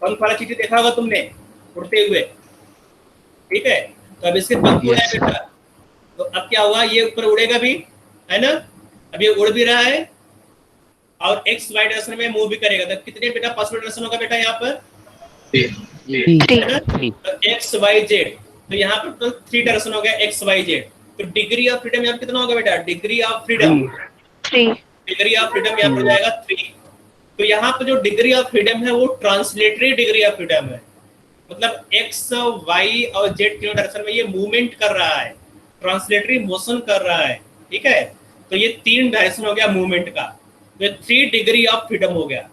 पंख वाला चीटी देखा होगा तुमने उड़ते हुए, ठीक है। तो अब इसके पंख उड़े हैं बेटा, तो अब क्या हुआ, ये ऊपर उड़ेगा भी, है ना, अब ये उड़ भी रहा है और एक्स वाई डायरेक्शन में मूव भी करेगा, तो कितने बेटा पॉसिबल डायरेक्शन होगा बेटा यहाँ पर, एक्स वाई जेड, तो यहाँ पर तो 3 डायरेक्शन हो गया एक्स वाई जेड, तो डिग्री ऑफ फ्रीडम यहाँ कितना होगा बेटा, degree of freedom 3, degree of freedom यहाँ पर जाएगा 3। तो यहाँ पर जो डिग्री ऑफ फ्रीडम है वो ट्रांसलेटरी डिग्री ऑफ फ्रीडम है, मतलब एक्स वाई और जेड तीनों डायरेक्शन में ये मूवमेंट कर रहा है, ट्रांसलेटरी मोशन कर रहा है, ठीक है। तो ये 3 डायरेक्शन हो गया मूवमेंट का, तो 3 डिग्री ऑफ फ्रीडम हो गया।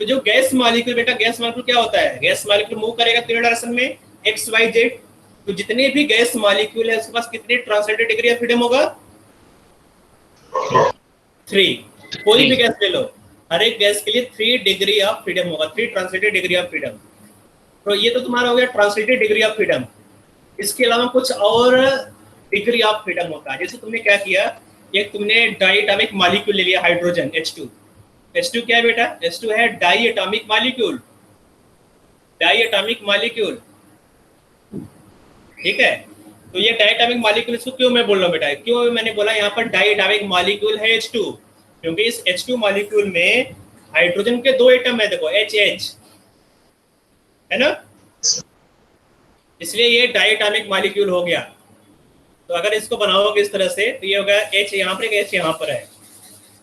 तो जो गैस मॉलिक्यूल बेटा, गैस मॉलिक्यूल क्या होता है, गैस मॉलिक्यूल मूव करेगा तीनों डायरेक्शन में एक्स वाई जेड, तो जितने भी गैस मॉलिक्यूल है उसके पास कितनी ट्रांसलेटरी डिग्री ऑफ फ्रीडम होगा, 3। कोई भी गैस ले लो, हर एक गैस के लिए 3 डिग्री ऑफ फ्रीडम होगा, 3 ट्रांसलेटरी डिग्री ऑफ फ्रीडम। तो ये तो तुम्हारा हो गया ट्रांसलेटरी डिग्री ऑफ फ्रीडम। इसके अलावा कुछ और डिग्री ऑफ फ्रीडम होता है, जैसे तुमने क्या किया, एक तुमने डाई एटॉमिक मॉलिक्यूल ले लिया, हाइड्रोजन H2। H2 क्या है बेटा, H2 है diatomic molecule, diatomic molecule, ठीक है। तो ये डाई एटॉमिक मॉलिक्यूल, इसको क्यों मैं बोल रहा हूँ बेटा, क्यों मैंने बोला यहाँ पर डाई एटॉमिक मॉलिक्यूल है H2, क्योंकि इस H2 मॉलिक्यूल में हाइड्रोजन के 2 एटम है, देखो HH, है ना, इसलिए ये डाई एटॉमिक मॉलिक्यूल हो गया। तो अगर इसको बनाओगे इस तरह से, तो ये होगा H यहाँ पर, H यहाँ पर है,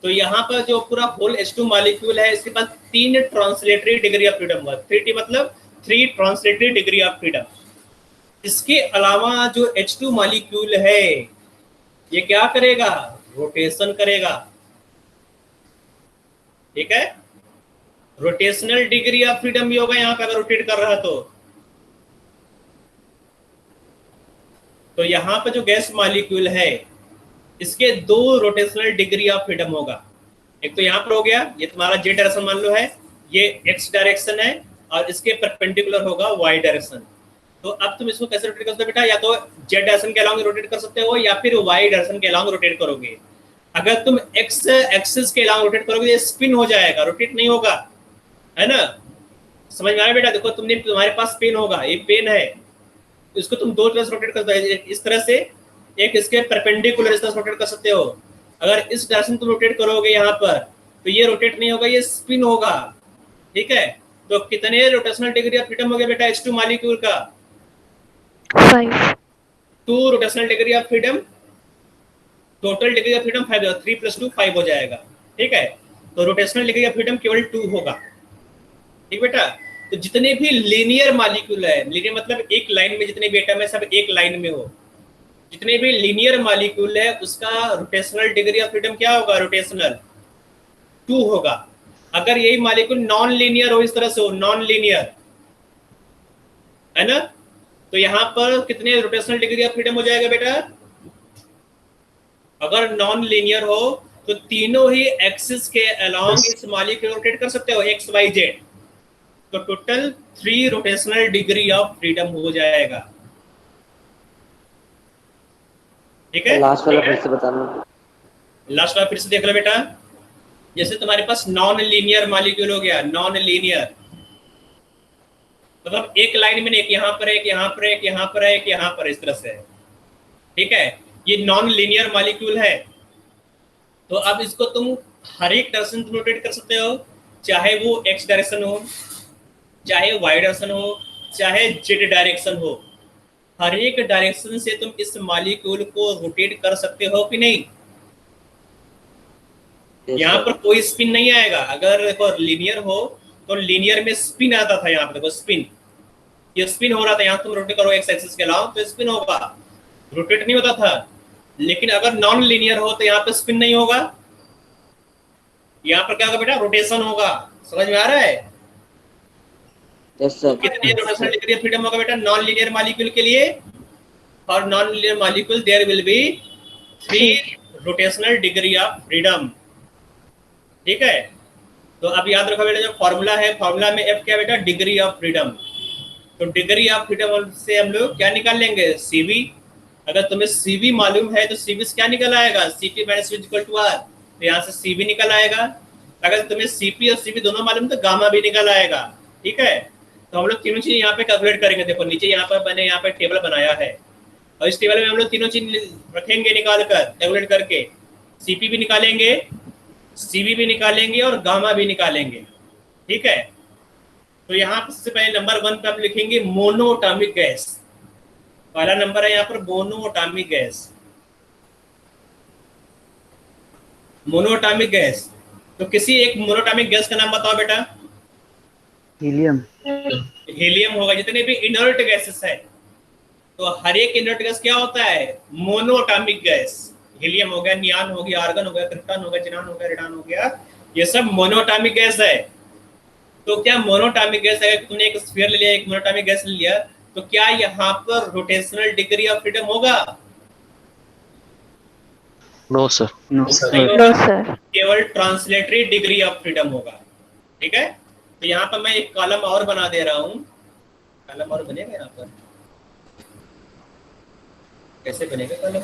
तो यहाँ पर जो पूरा होल H2 मॉलिक्यूल है इसके पास 3 ट्रांसलेटरी डिग्री ऑफ फ्रीडम हुआ, 3T मतलब 3 ट्रांसलेटरी डिग्री ऑफ फ्रीडम। इसके अलावा जो H2 मॉलिक्यूल है ये क्या करेगा, रोटेशन करेगा, ठीक है, रोटेशनल डिग्री ऑफ फ्रीडम भी होगा यहाँ पे अगर रोटेट कर रहा तो यहाँ पर जो गैस मॉलिक्यूल है इसके 2 रोटेशनल डिग्री ऑफ फ्रीडम होगा। एक तो यहाँ पर हो गया, ये तुम्हारा जेड डायरेक्शन मान लो है, ये एक्स डायरेक्शन है और इसके परपेंडिकुलर होगा वाई डायरेक्शन। तो अब तुम इसको कैसे रोटेट कर सकते हो बेटा, या तो जेड डायरेक्शन के अलॉन्ग रोटेट कर सकते हो या फिर वाई डायरेक्शन के अलॉन्ग रोटेट करोगे। अगर तुम एक्स एक्सिस के अलॉन्ग रोटेट करोगे ये स्पिन हो जाएगा, रोटेट नहीं होगा, है ना, समझ में आया बेटा। देखो तुमने, तुम्हारे पास पेन होगा, ये पेन है, इसको तुम 2 तरह से रोटेट कर सकते हो, इस तरह से, एक इसके परपेंडिकुलर इस तरह से रोटेट कर सकते हो। अगर इस डायरेक्शन तुम रोटेट करोगे यहाँ पर तो ये रोटेट नहीं होगा, ये स्पिन होगा, ठीक है। तो कितने रोटेशनल डिग्री ऑफ फ्रीडम हो गया बेटा H2 मॉलिक्यूल का, 5। 2 rotational degree of freedom, total degree of freedom 5, 3 + 2 5 हो जाएगा, ठीक है। तो रोटेशनल डिग्री ऑफ फ्रीडम केवल 2 होगा, ठीक बेटा। तो जितने भी लीनियर मॉलिक्यूल है, लीनियर मतलब एक लाइन में जितने भी एटम है सब एक लाइन में हो, जितने भी लीनियर मॉलिक्यूल है उसका रोटेशनल डिग्री ऑफ फ्रीडम क्या होगा, रोटेशनल 2 होगा। अगर यही मॉलिक्यूल नॉन लीनियर हो, इस तरह से हो, नॉन लीनियर, है ना, तो यहाँ पर कितने रोटेशनल डिग्री ऑफ फ्रीडम हो जाएगा बेटा, अगर नॉन लीनियर हो तो तीनों ही एक्सिस के अलोंग इस मॉलिक्यूल रोटेट कर सकते हो, एक्स वाई जेड, तो total 3 rotational degree of freedom हो जाएगा, ठीक है। लास्ट वाला फिर से बताना, लास्ट वाला फिर से देख लो बेटा। जैसे तुम्हारे पास नॉन लीनियर मॉलिक्यूल हो गया, नॉन लीनियर, मतलब एक लाइन में एक यहाँ पर है, एक यहाँ पर है, एक यहाँ पर है, एक यहाँ पर, इस तरह से है, ठीक है। ये नॉन लीनियर मॉलिक्यूल है। तो अब इसको तुम हर एक डायरेक्शन तुम रोटेट कर सकते हो, चाहे वो एक्स डायरेक्शन हो, चाहे वाई डायरेक्शन हो, चाहे जेड डायरेक्शन हो। हर एक डायरेक्शन से तुम इस मॉलिक्यूल को रोटेट कर सकते हो कि नहीं। यहाँ पर कोई स्पिन नहीं आएगा। अगर देखो लीनियर हो तो लीनियर में स्पिन आता था, यहाँ पर देखो स्पिन, ये स्पिन हो रहा था, यहाँ तुम रोटेट करो एक्स एक्सिस के अलावा तो स्पिन होगा, रोटेट नहीं होता था। लेकिन अगर नॉन लीनियर हो तो यहाँ पे स्पिन नहीं होगा, यहाँ पर क्या होगा बेटा, रोटेशन होगा। समझ में आ रहा है? सर कितनी रोटेशनल डिग्री ऑफ फ्रीडम होगा बेटा नॉन लीनियर मॉलिक्यूल के लिए? और non linear molecule there will be 3 rotational degree of freedom, ठीक है। तो अब याद रखो बेटा, जो फॉर्मूला है, फॉर्मूला में एफ क्या बेटा, डिग्री ऑफ फ्रीडम। तो डिग्री ऑफ फ्रीडम से हम लोग क्या निकाल लेंगे, सीवी। अगर तुम्हें सीवी मालूम है तो सीवी से क्या निकल आएगा, CP minus equal to R, तो यहाँ से सीवी निकल आएगा। अगर तुम्हें सीपी और सीवी दोनों मालूम तो गामा भी निकल आएगा, ठीक है। तो हम लोग तीनों चीज यहाँ पे कैलकुलेट करेंगे। देखो नीचे यहाँ पर मैंने यहाँ पे टेबल बनाया है, और इस टेबल में हम लोग तीनों चीज रखेंगे निकाल कर, कैलकुलेट करके। सीपी भी निकालेंगे, सीवी भी निकालेंगे और गामा भी निकालेंगे, ठीक है। तो यहाँ पर सबसे पहले नंबर 1 पे हम लिखेंगे मोनोएटॉमिक गैस। पहला नंबर है यहाँ पर मोनोएटॉमिक गैस। मोनोएटॉमिक गैस, तो किसी एक मोनोएटॉमिक गैस का नाम बताओ बेटा। हीलियम। हीलियम होगा। जितने भी इनर्ट गैसेस है, तो हर एक इनर्ट गैस क्या होता है, मोनोएटॉमिक गैस। हीलियम हो गया, नियान हो गया, आर्गन हो गया, क्रिप्टॉन हो गया, जिनान हो गया, रेडान हो गया, ये सब मोनोएटॉमिक गैस है। तो क्या मोनोएटॉमिक गैस, अगर तुमने एक स्फीयर ले लिया, एक मोनोएटॉमिक गैस ले लिया, तो क्या यहाँ पर रोटेशनल डिग्री ऑफ फ्रीडम होगा? No sir. No sir. केवल ट्रांसलेटरी डिग्री ऑफ फ्रीडम होगा, ठीक है। तो यहाँ पर मैं एक कॉलम और बना दे रहा हूँ। कॉलम और बनेगा यहाँ पर, कैसे बनेगा कॉलम?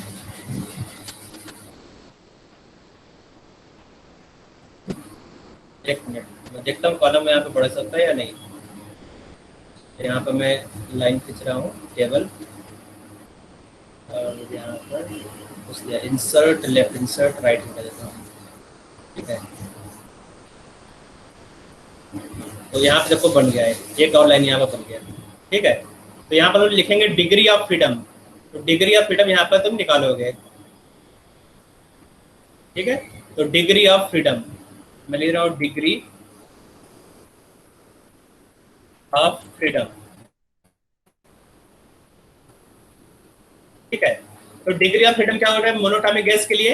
एक मिनट, मैं देखता हूँ कॉलम में यहाँ पे बढ़ सकता है या नहीं। यहाँ पर मैं लाइन खींच रहा हूँ, टेबल, और यहाँ पर इंसर्ट लेफ्ट, इंसर्ट राइट कर देता हूँ, ठीक है। तो यहाँ पे देखो बन गया है, एक और लाइन यहाँ पर बन गया, ठीक है। तो यहाँ पर हम लिखेंगे डिग्री ऑफ फ्रीडम। तो डिग्री ऑफ फ्रीडम यहाँ पर तुम निकालोगे, ठीक है। तो डिग्री ऑफ फ्रीडम मैं लिख रहा हूँ, डिग्री ऑफ फ्रीडम, ठीक है। तो डिग्री ऑफ फ्रीडम क्या होगा मोनोएटॉमिक गैस के लिए?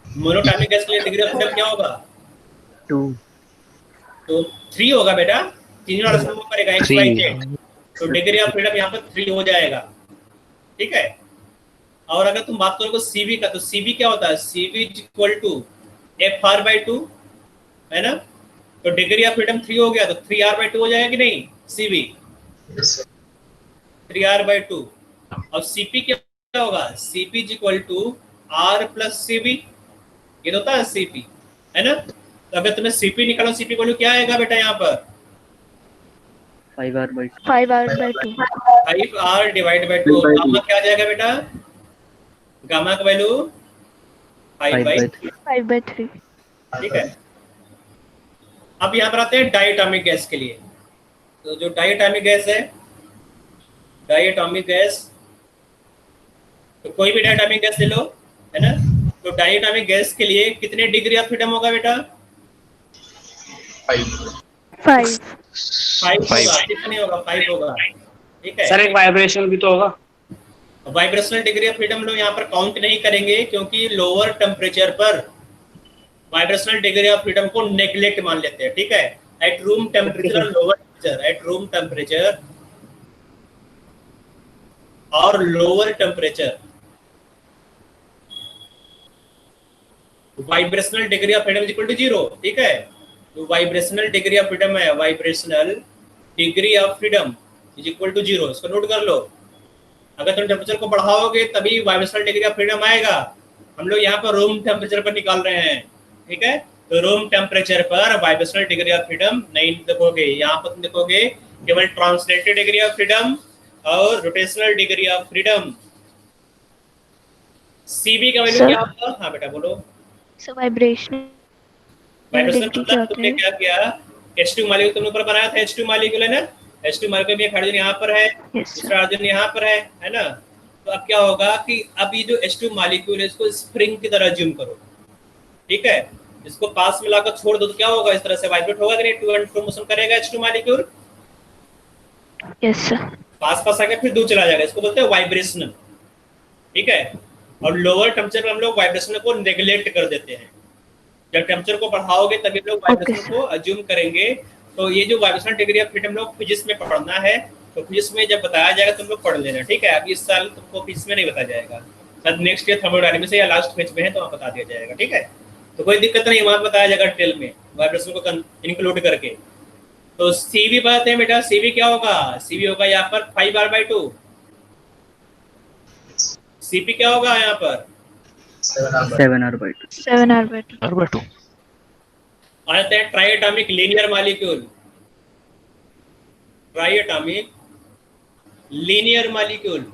मोनोएटॉमिक गैस के लिए डिग्री ऑफ फ्रीडम क्या होगा? 2। तो 3 होगा बेटा, तीनों ऑप्शन में करेगा एक्स वाई जेड। तो डिग्री ऑफ फ्रीडम यहाँ पर 3 हो जाएगा, ठीक है। और अगर तुम बात करोगे सीवी का, तो सीवी क्या होता है, सीवी इक्वल टू FR/2, है ना। तो डिग्री ऑफ फ्रीडम 3 हो गया, तो 3R/2 हो जाएगा कि नहीं सीवी? 3R/2। और सीपी क्या होगा, CP equal to R plus CV, ये तो होता है सीपी, है ना। तो अगर तुम्हें सीपी निकालो, सीपी वैल्यू क्या आएगा बेटा यहाँ पर? 5R/2। 5R/2। 5R divide by 2। Gamma क्या आ जाएगा बेटा? गामा का वैल्यू 5/3, 5/3। ठीक है। अब यहाँ पर आते हैं डायटोमिक गैस के लिए। तो जो डायटोमिक गैस है, डायटोमिक गैस, तो कोई भी डायटोमिक गैस ले लो, है ना। तो डायटोमिक गैस के लिए कितने डिग्री ऑफ फ्रीडम होगा बेटा? 5। 5 होगा, कितने होगा? 5 होगा, ठीक है। सर एक वाइब्रेशन भी तो होगा। वाइब्रेशनल डिग्री ऑफ फ्रीडम लोग यहाँ पर काउंट नहीं करेंगे, क्योंकि लोअर टेम्परेचर पर वाइब्रेशनल डिग्री ऑफ फ्रीडम को नेग्लेक्ट मान लेते हैं, ठीक है। At room temperature, lower temperature, at room temperature और lower temperature vibrational degree of freedom equal to 0, ठीक है। तो वाइब्रेशनल डिग्री ऑफ फ्रीडम है, vibrational degree of freedom is equal to 0। इसको नोट कर लो। अगर तुम टेम्परेचर को बढ़ाओगे तभी वाइब्रेशनल डिग्री ऑफ फ्रीडम आएगा। हम लोग यहाँ पर रूम टेम्परेचर पर निकाल रहे हैं, ठीक है। तो तो रूम टेम्परेचर पर वाइब्रेशनल डिग्री ऑफ फ्रीडम नहीं देखोगे, यहाँ पर तुम देखोगे केवल ट्रांसलेटेड डिग्री ऑफ फ्रीडम और rotational degree of freedom. CB का वैल्यू क्या होगा? हाँ बेटा बोलो। सो वाइब्रेशन मतलब तुमने क्या किया, H2 मॉलिक्यूल तुमने ऊपर बनाया था, H2 मॉलिक्यूल है ना, H2 मॉलिक्यूल में एक हाइड्रोजन यहाँ पर है, दूसरा हाइड्रोजन यहाँ पर है ना। तो अब क्या होगा कि अब ये जो H2 मॉलिक्यूल है इसको स्प्रिंग की तरह ज्यूम करो, ठीक है, इसको पास में लाकर छोड़ दो तो क्या होगा, इस तरह से वाइब्रेट होगा कि नहीं, टू एंड फ्रो मोशन करेगा H2 मॉलिक्यूल। Yes sir. पास आके फिर दूर चला जाएगा, इसको बोलते हैं वाइब्रेशनल, ठीक है। और लोअर टेम्परेचर पर हम लोग वाइब्रेशन को नेग्लेक्ट कर देते हैं, जब टेम्परेचर को बढ़ाओगे तभी लोग वाइब्रेशन को अज्यूम करेंगे। तो ये जो वाइब्रेशनल डिग्री ऑफ फ्रीडम लोग फिजिक्स में पढ़ना है, तो फिजिक्स में जब बताया जाएगा तुम लोग पढ़ लेना, ठीक है। अब इस साल तुमको फिजिक्स में नहीं बताया जाएगा, शायद नेक्स्ट ईयर थर्मोडायनामिक्स या लास्ट फेज में है तो वहाँ बता दिया जाएगा, ठीक है। तो कोई दिक्कत नहीं, वहाँ बताया जाएगा डिटेल में वाइब्रेशन को इंक्लूड करके। तो सीवी बताते हैं बेटा, सीवी क्या होगा, सीवी होगा यहाँ पर 5r/2। सीपी क्या होगा यहाँ पर 7r/2। आते हैं triatomic linear molecule. Triatomic linear molecule,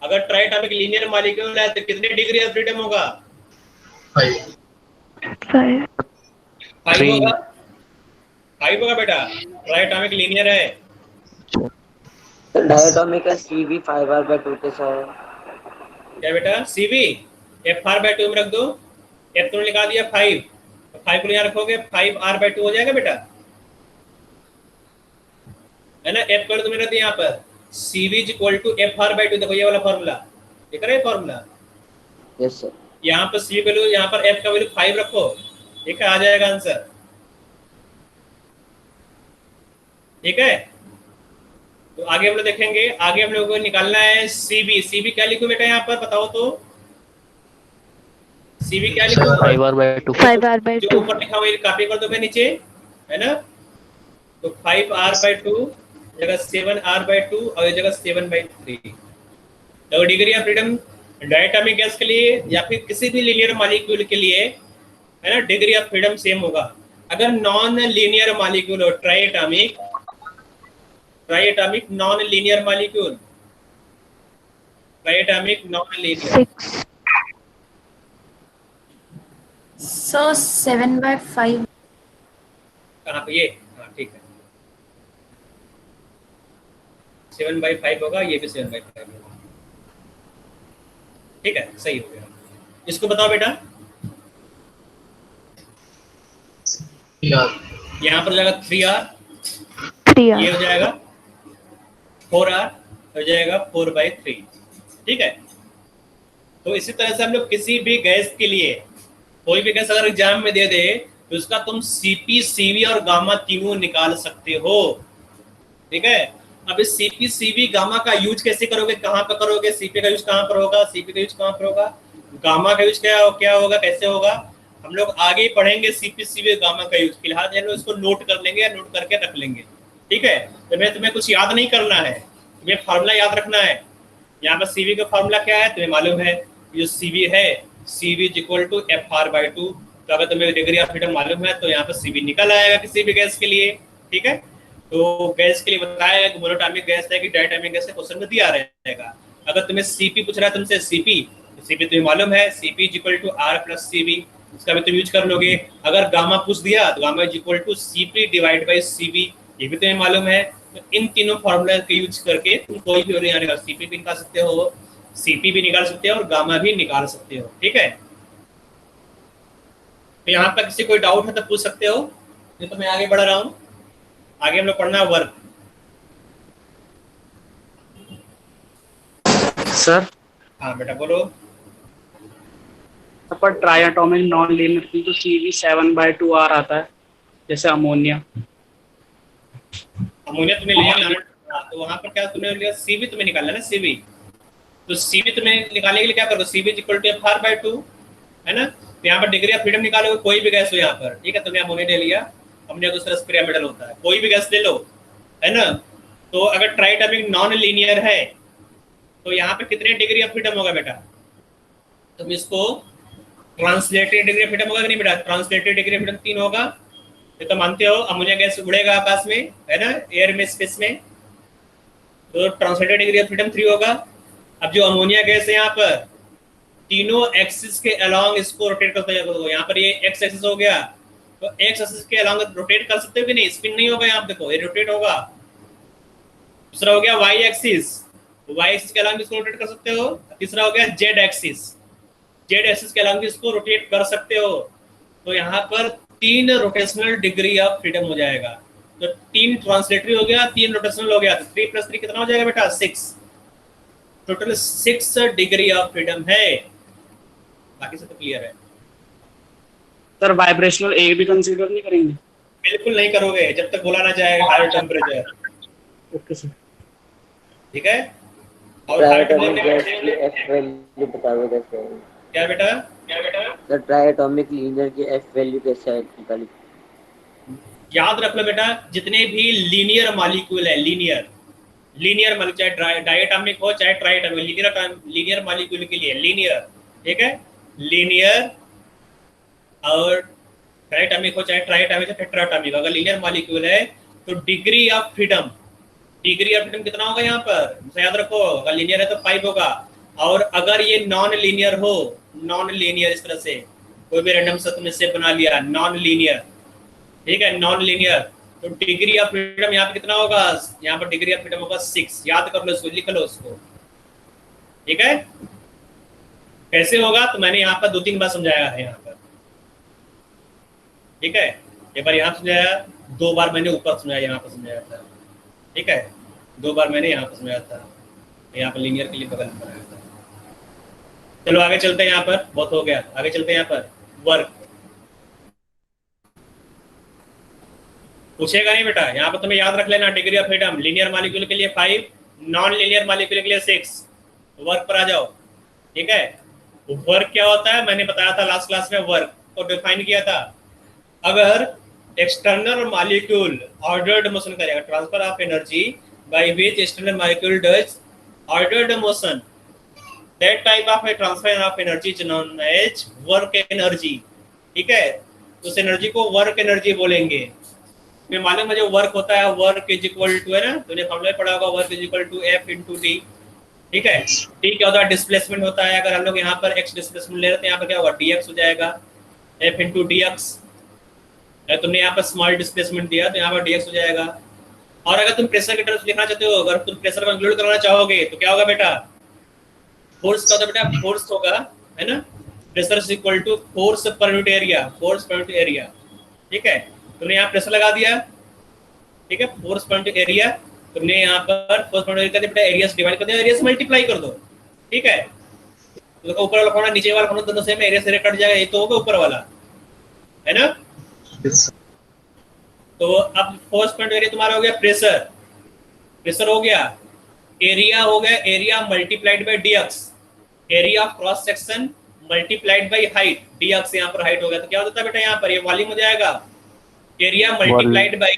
अगर ट्राइएटॉमिक लीनियर मॉलिक्यूल है तो कितने डिग्री ऑफ फ्रीडम होगा? 5 होगा, 5 होगा बेटा, ट्राइएटॉमिक लीनियर है। डायटोमिक का CV 5r/2 के साथ क्या बेटा, CV FR/2 में रख दो, F तुमने लिखा दिया 5, तो 5 को यहाँ रखोगे 5r/2 हो जाएगा बेटा, है ना। F कर तुमने रख दिया यहाँ पर CV = FR/2, देखो ये वाला फॉर्मूला दिख रहा है फॉर्मूला। Yes sir. यहाँ पर CV वैल्यू, यहाँ पर F का वैल्यू 5 रखो, ठीक है, आ जाएगा आंसर, ठीक है। तो आगे हम लोग देखेंगे, आगे हम लोगों को निकालना है सीबी। सीबी क्या लिखूं बेटा यहाँ पर बताओ तो, सीबी क्या लिखूं? 5r/2। जो ऊपर लिखा हुआ है कॉपी कर दो मैं नीचे, है ना। तो 5r/2 जगह 7r/2 और जगह 7/3। तो degree of freedom diatomic gas के लिए या फिर किसी भी लीनियर मॉलिक्यूल के लिए, है ना, डिग्री ऑफ फ्रीडम सेम होगा। अगर नॉन लीनियर मॉलिक्यूल हो, triatomic non linear molecule, triatomic non linear, So 7/5। कहाँ पे ये, हाँ ठीक है, 7/5 होगा, ये भी 7/5 होगा, ठीक है, सही हो गया। इसको बताओ बेटा, यहाँ पर जाएगा 3r, ये हो जाएगा 4r, हो जाएगा 4/3, ठीक है। तो इसी तरह से हम लोग किसी भी गैस के लिए, कोई भी गैस अगर एग्जाम में दे दे तो उसका तुम सीपी, सीवी और गामा तीनों निकाल सकते हो, ठीक है। अब इस सीपी, सीवी, गामा का यूज कैसे करोगे, कहाँ पर करोगे, सीपी का यूज कहाँ पर होगा, सीपी का यूज कहाँ पर होगा, गामा का यूज क्या होगा, कैसे होगा, हम लोग आगे पढ़ेंगे सीपी, सीवी, गामा का यूज। फिलहाल हम लोग इसको नोट कर लेंगे या नोट करके रख लेंगे, ठीक है। तो तुम्हें कुछ याद नहीं करना है, तुम्हें फार्मूला याद रखना है। यहाँ पर सीवी का फार्मूला क्या है तुम्हें मालूम है, जो सीवी है CV = FR/2। तो अगर तुम्हें डिग्री ऑफ फ्रीडम मालूम है तो यहाँ पर CV निकल आएगा किसी भी गैस के लिए, ठीक है। तो गैस के लिए बताया कि मोनोटॉमिक गैस है कि डायटोमिक गैस है, क्वेश्चन में दिया रहेगा। अगर तुम्हें CP पूछ रहा है तुमसे, CP तुम्हें मालूम है, CP = R+CV, इसका भी तुम यूज कर लोगे। अगर गामा पूछ दिया तो गामा = CP/CV, ये भी तुम्हें मालूम है। तो इन तीनों फॉर्मूला के यूज करके तुम कोई भी निकाल, CP भी निकाल सकते हो, CP भी निकाल सकते हो और गामा भी निकाल सकते हो, ठीक है। तो यहाँ पर किसी कोई डाउट है तो पूछ सकते हो, नहीं तो मैं आगे बढ़ रहा हूँ। आगे हम लोग पढ़ना है वर्क। सर हाँ बेटा बोलो। पर ट्राइएटॉमिक नॉन लीनियर तो CV 7/2r आता है, जैसे अमोनिया तुम्हें लिया ना, तो वहाँ पर क्या तुमने लिया, CV तुम्हें निकालना है ना, CV। तो CV तुम्हें निकालने के लिए क्या करोगे, CV = FR/2, है ना। तो यहाँ पर डिग्री ऑफ फ्रीडम निकालोगे, कोई भी गैस हो यहाँ पर, ठीक है। तुमने अमोनिया ले लिया, अमोनिया दूसरा पिरामिडल होता है, कोई भी गैस ले लो, है ना। तो अगर ट्राइएटॉमिक नॉन लीनियर है तो यहाँ पे कितने डिग्री ऑफ फ्रीडम होगा बेटा, तुम इसको ट्रांसलेटरी डिग्री ऑफ फ्रीडम होगा कि नहीं बेटा? ट्रांसलेटरी डिग्री ऑफ फ्रीडम 3 होगा, ये तो मानते हो। अमोनिया गैस उड़ेगा आकाश में, है ना, एयर में, स्पेस में, तो ट्रांसलेटरी डिग्री ऑफ फ्रीडम 3 होगा। अब जो अमोनिया गैस है यहाँ पर तीनों एक्सिस के अलोंग इसको रोटेट करते जाओ। यहाँ पर ये एक्स एक्सिस हो गया, तो एक्स एक्सिस के अलोंग रोटेट कर सकते हो कि नहीं? स्पिन नहीं होगा यहाँ, देखो ये रोटेट होगा। दूसरा हो गया वाई एक्सिस, वाई एक्सिस के अलोंग इसको रोटेट कर सकते हो। तीसरा हो गया जेड एक्सिस, जेड एक्सिस के अलोंग इसको रोटेट कर सकते हो। तो यहाँ पर 3 रोटेशनल डिग्री ऑफ फ्रीडम हो जाएगा। तो 3 ट्रांसलेटरी हो गया, 3 रोटेशनल हो गया, तो 3 + 3 कितना हो जाएगा बेटा? 6। टोटल 6 डिग्री ऑफ फ्रीडम है। बाकी सब तो क्लियर है सर। वाइब्रेशनल ए भी कंसीडर नहीं करेंगे? बिल्कुल नहीं करोगे जब तक बोला ना जाएगा हायर टेम्परेचर। ओके सर, ठीक है। और हायर टेम्परेचर एफ वैल्यू बता दो कैसे। क्या बेटा? सर ट्राइएटॉमिक लीनियर की एफ वैल्यू कैसे निकाली? याद रख लो बेटा, जितने भी लीनियर मॉलिक्यूल है, लीनियर मॉलिक्यूल, चाहे डायटॉमिक हो चाहे ट्राइएटॉमिक, लीनियर मॉलिक्यूल के लिए लीनियर, ठीक है, लीनियर और डायटॉमिक हो चाहे ट्राइएटॉमिक हो टेट्राटॉमिक, अगर लीनियर मॉलिक्यूल है तो डिग्री ऑफ फ्रीडम कितना होगा यहाँ पर? याद रखो, अगर लीनियर है तो 5 होगा, और अगर ये नॉन लीनियर हो, नॉन लीनियर इस तरह से कोई भी रैंडम सा तुमने से बना लिया नॉन लीनियर, ठीक है, नॉन लीनियर, तो डिग्री ऑफ फ्रीडम यहाँ पे कितना होगा? यहाँ पर डिग्री ऑफ फ्रीडम होगा 6। याद कर लो इसको, लिख लो उसको, ठीक है। कैसे होगा तो मैंने यहाँ पर 2-3 बार समझाया है यहाँ पर, ठीक है। एक बार यहाँ समझाया, 2 बार मैंने ऊपर समझाया, यहाँ पर समझाया था, ठीक है, 2 बार मैंने यहाँ पर समझाया था, यहाँ पर लीनियर के लिए बगल में बनाया था। चलो आगे चलते हैं, यहाँ पर बहुत हो गया, आगे चलते हैं। यहाँ पर वर्क पूछेगा नहीं बेटा, यहाँ पर तुम्हें याद रख लेना degree of freedom, linear molecule के लिए 5, नॉन लीनियर मॉलिक्यूल के लिए 6। वर्क पर आ जाओ, ठीक है। वर्क क्या होता है मैंने बताया था लास्ट क्लास में, वर्क को डिफाइन किया था। अगर एक्सटर्नल मॉलिक्यूल ऑर्डर्ड मोशन करेगा, transfer of energy by which external molecule does ordered motion, that type of transfer of energy is known as work energy, ठीक है। उस एनर्जी को वर्क एनर्जी बोलेंगे। मैं मालूम है जो वर्क होता है, वर्क इज इक्वल टू, है ना, तूने फॉर्मूला पढ़ा होगा, work is equal to F × D, ठीक है। टी क्या होता है? डिस्प्लेसमेंट होता है। अगर हम लोग यहाँ पर x डिस्प्लेसमेंट ले रहे हैं, यहाँ पर क्या होगा? dx हो जाएगा, F × dx। तुमने यहाँ पर स्मॉल डिस्प्लेसमेंट दिया तो यहाँ पर dx हो जाएगा। और अगर तुम प्रेशर की टर्म्स लिखना चाहते हो, अगर तुम प्रेशर को इंक्लूड करना चाहोगे तो क्या होगा बेटा? फोर्स का होता है बेटा, फोर्स होगा, है ना, pressure is equal to force per unit area, force per unit area, ठीक है। तुमने यहाँ प्रेशर लगा दिया, ठीक है, फोर्स पर यूनिट एरिया, तुमने यहाँ पर फोर्स पर यूनिट बेटा एरिया से डिवाइड कर दिया, एरिया से मल्टीप्लाई कर दो, ठीक है। तो ऊपर वाला कोना नीचे वाला कोना दोनों सेम, एरिया से कट जाएगा, ये तो होगा ऊपर वाला, है ना। तो अब फोर्स पर यूनिट एरिया तुम्हारा हो गया प्रेशर, प्रेशर हो गया, एरिया हो गया, area multiplied bye dx, area of cross section multiplied by height, dx यहाँ पर हाइट हो गया, तो क्या होता है बेटा? यहाँ पर ये वॉल्यूम हो जाएगा, area multiplied by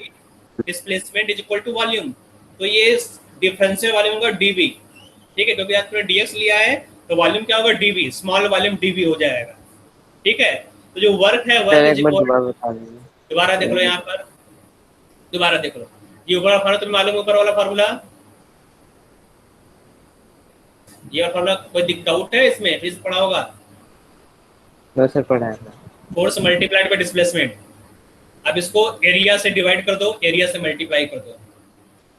displacement is equal to volume. तो ये डिफरेंशियल वॉल्यूम होगा dv, ठीक है, क्योंकि आपने dx लिया है तो वॉल्यूम क्या होगा? dv, स्मॉल वॉल्यूम dv हो जाएगा, ठीक है। तो जो वर्क है, वर्क इज इक्वल, दोबारा देख लो यहाँ पर, दोबारा देख लो, ये ऊपर वाला फार्मूला तुम्हें मालूम, ऊपर वाला फार्मूला, ये फार्मूला कोई डाउट है इसमें? फिर पढ़ा होगा, नो सर पढ़ा है। Force multiplied by displacement. अब इसको एरिया से डिवाइड कर दो, एरिया से मल्टीप्लाई कर दो,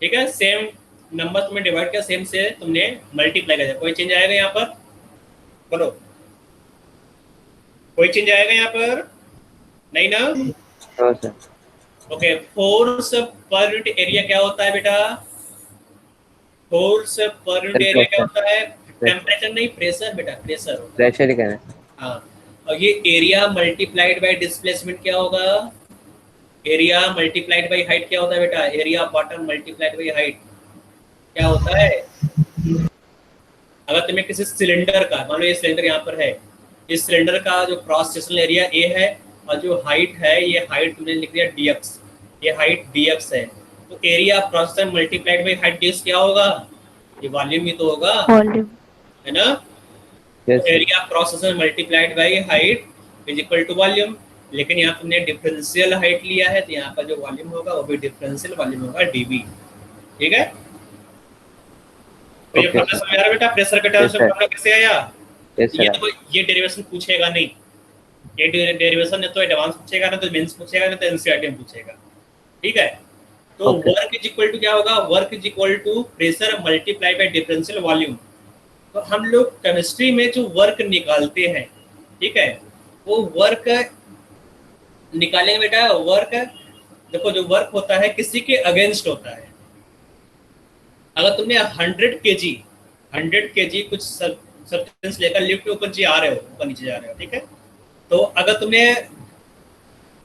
ठीक है। सेम नंबर तुमने डिवाइड किया, सेम से तुमने मल्टीप्लाई किया, कोई चेंज आएगा यहाँ पर? बोलो, कोई चेंज आएगा यहाँ पर? नहीं ना? हाँ sir. Okay, force per unit area क्या होता है बेटा? फोर्स पर यूनिट एरिया क्या होता है? टेम्परेचर नहीं, प्रेशर बेटा, प्रेशर, प्रेशर ही कहना। हाँ, और ये एरिया मल्टीप्लाइड बाय डिस्प्लेसमेंट क्या होगा? एरिया मल्टीप्लाइड बाय हाइट क्या होता है बेटा? Area of bottom multiplied by height क्या होता है? अगर तुम्हें किसी सिलेंडर का, मान लो ये सिलेंडर यहाँ पर है, इस सिलेंडर का जो क्रॉस सेक्शनल एरिया ए है और जो हाइट है, ये हाइट तुमने लिख दिया dx, ये हाइट dx है, तो area of cross section multiplied by height dx क्या होगा? ये वॉल्यूम ही तो होगा, वॉल्यूम, है ना। Area cross section multiplied by height is equal to volume. लेकिन यहाँ तुमने डिफरेंशियल हाइट लिया है तो यहाँ पर जो वॉल्यूम होगा वो भी डिफरेंशियल वॉल्यूम होगा dV। ठीक है, तो ये फॉर्मूला समझ आ रहा है बेटा? प्रेशर के टर्म्स में फॉर्मूला कैसे आया? ये तो ये डेरिवेशन पूछेगा नहीं, ये डेरिवेशन ने तो एडवांस पूछेगा ना, तो मेंस पूछेगा ना, तो एनसीईआरटी में पूछेगा। ठीक है, तो वर्क इज इक्वल टू क्या होगा? Work is equal to pressure multiply by differential volume. तो हम लोग केमिस्ट्री में जो वर्क निकालते हैं, ठीक है, वो वर्क निकालेंगे बेटा। वर्क देखो, जो वर्क होता है किसी के अगेंस्ट होता है। अगर तुमने 100 kg कुछ सब्सटेंस लेकर लिफ्ट के ऊपर आ रहे हो, ऊपर नीचे जा रहे हो, ठीक है, तो अगर तुमने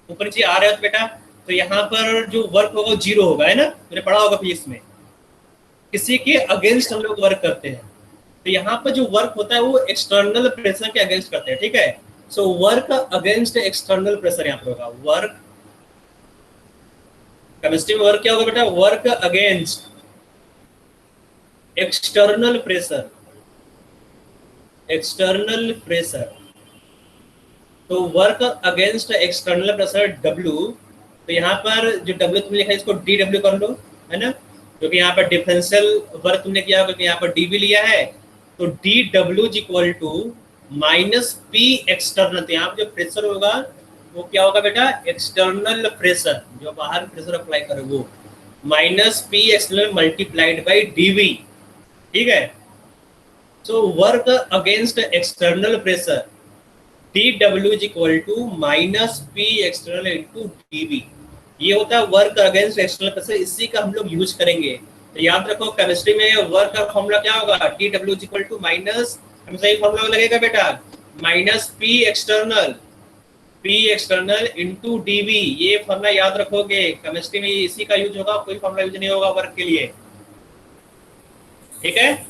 ऊपर नीचे आ रहे हो तो बेटा, तो यहाँ पर जो वर्क होगा वो 0 होगा, है ना? तुमने पढ़ा होगा फिजिक्स में। किसी के अगेंस्ट हम लोग वर्क करते हैं, तो यहाँ पर जो वर्क होता है वो एक्सटर्नल प्रेशर के अगेंस्ट करते हैं। ठीक है, so work against external pressure यहाँ पर होगा। वर्क केमिस्ट्री में वर्क क्या होगा बेटा? Work against external pressure, external pressure. तो work against external pressure W। तो यहाँ पर जो W तुमने लिखा है इसको DW कर लो, है ना? क्योंकि यहाँ पर डिफरेंशियल वर्क तुमने किया, क्योंकि यहाँ पर DV लिया है, तो DW is equal to minus P external. तो यहाँ पर जो प्रेशर होगा वो क्या होगा बेटा? एक्सटर्नल प्रेशर, जो बाहर प्रेशर अप्लाई करे वो, minus P external multiplied by DV। ठीक है, so work against external pressure DW is equal to minus P external into DV। ये होता है वर्क अगेंस्ट एक्सटर्नल प्रेशर, इसी का हम लोग यूज करेंगे। तो याद रखो, केमिस्ट्री में वर्क का फॉर्मूला क्या होगा? DW is equal to minus, हमेशा ये फॉर्मूला लगेगा बेटा, minus P external into DV। ये फॉर्मूला याद रखोगे, केमिस्ट्री में इसी का यूज होगा, कोई फॉर्मूला यूज नहीं होगा वर्क के लिए। ठीक है,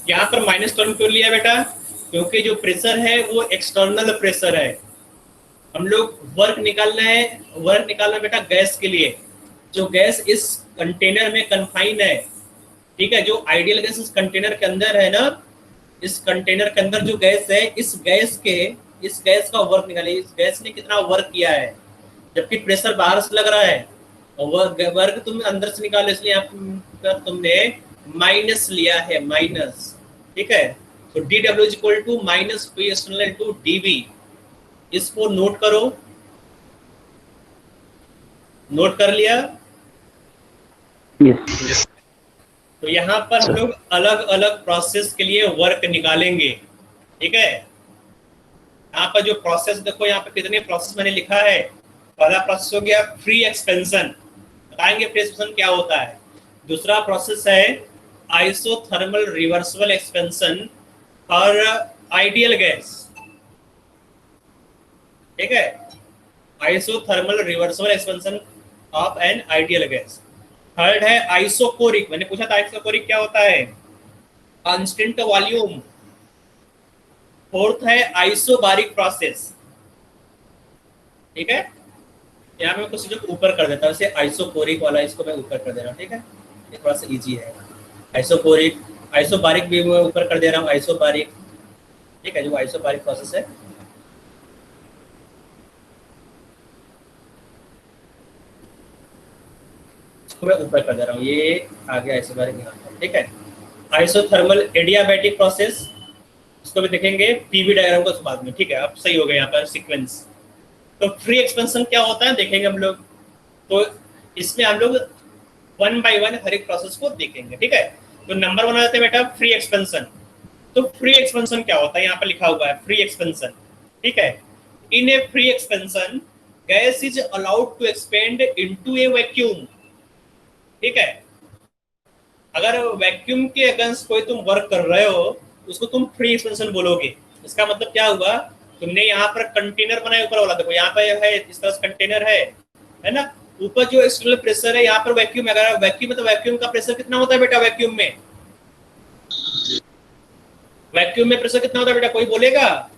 यहाँ पर माइनस टर्म क्यों लिया बेटा? क्योंकि जो प्रेशर है वो एक्सटर्नल प्रेशर है। हम लोग वर्क निकालना है, वर्क निकालना बेटा गैस के लिए। जो गैस इस कंटेनर में कन्फाइन है, ठीक है, जो आइडियल गैस इस कंटेनर के अंदर है ना, इस कंटेनर के अंदर जो गैस है, इस गैस का वर्क निकालिए। इस गैस ने कितना वर्क किया है, जबकि प्रेशर बाहर से लग रहा है और वर्क तुम अंदर से निकालो, इसलिए यहाँ पर तुमने माइनस लिया है, माइनस। ठीक है, तो DW is equal to minus P external into DV। इसको नोट करो, नोट कर लिया? yes. तो यहाँ पर हम लोग अलग अलग प्रोसेस के लिए वर्क निकालेंगे। ठीक है, यहाँ पर जो प्रोसेस देखो, यहाँ पे कितने प्रोसेस मैंने लिखा है। पहला प्रोसेस हो गया फ्री एक्सपेंशन, बताएंगे फ्री एक्सपेंशन क्या होता है। दूसरा प्रोसेस है आइसोथर्मल रिवर्सिबल एक्सपेंशन और आइडियल गैस। ठीक है, isothermal reversible expansion of an ideal gas. Third है आइसोकोरिक, मैंने पूछा था आइसोकोरिक क्या होता है? Constant volume. फोर्थ है आइसोबारिक प्रोसेस। ठीक है, यहाँ मैं कुछ चीजों को ऊपर कर देता हूँ, जैसे आइसोकोरिक वाला इसको मैं ऊपर कर दे रहा हूँ। ठीक है, ये थोड़ा सा इजी है। आइसोकोरिक, आइसोबारिक भी मैं ऊपर कर दे रहा हूँ, आइसोबारिक। ठीक है, जो आइसोबारिक प्रोसेस है, इसको मैं ऊपर कर दे रहा हूँ, ये आ गया आइसोबारिक यहाँ पर। ठीक है, आइसोथर्मल एडियाबैटिक प्रोसेस, इसको भी देखेंगे पीवी डायग्राम को बाद में। ठीक है, अब सही हो गया यहाँ पर सीक्वेंस। तो फ्री एक्सपेंशन क्या होता है देखेंगे हम लोग, तो इसमें हम लोग 1 by 1 हर एक प्रोसेस को देखेंगे। ठीक है, तो नंबर 1 आ जाता है बेटा फ्री एक्सपेंशन। तो फ्री एक्सपेंशन क्या होता है, यहाँ पर लिखा हुआ है फ्री एक्सपेंशन। ठीक है, in a free expansion gas is allowed to expand into a vacuum. ठीक है, अगर वैक्यूम के अगेंस्ट कोई तुम वर्क कर रहे हो उसको तुम फ्री एक्सपेंशन बोलोगे। इसका मतलब क्या हुआ, तुमने यहाँ पर कंटेनर बनाया ऊपर वाला, देखो यहाँ पे है, इस तरह से कंटेनर है ना, ऊपर जो एक्सटर्नल प्रेशर है, यहाँ पर वैक्यूम है। अगर वैक्यूम है तो वैक्यूम का प्रेशर कितना होता है बेटा? वैक्यूम में प्रेशर कितना होता है बेटा? कोई बोलेगा?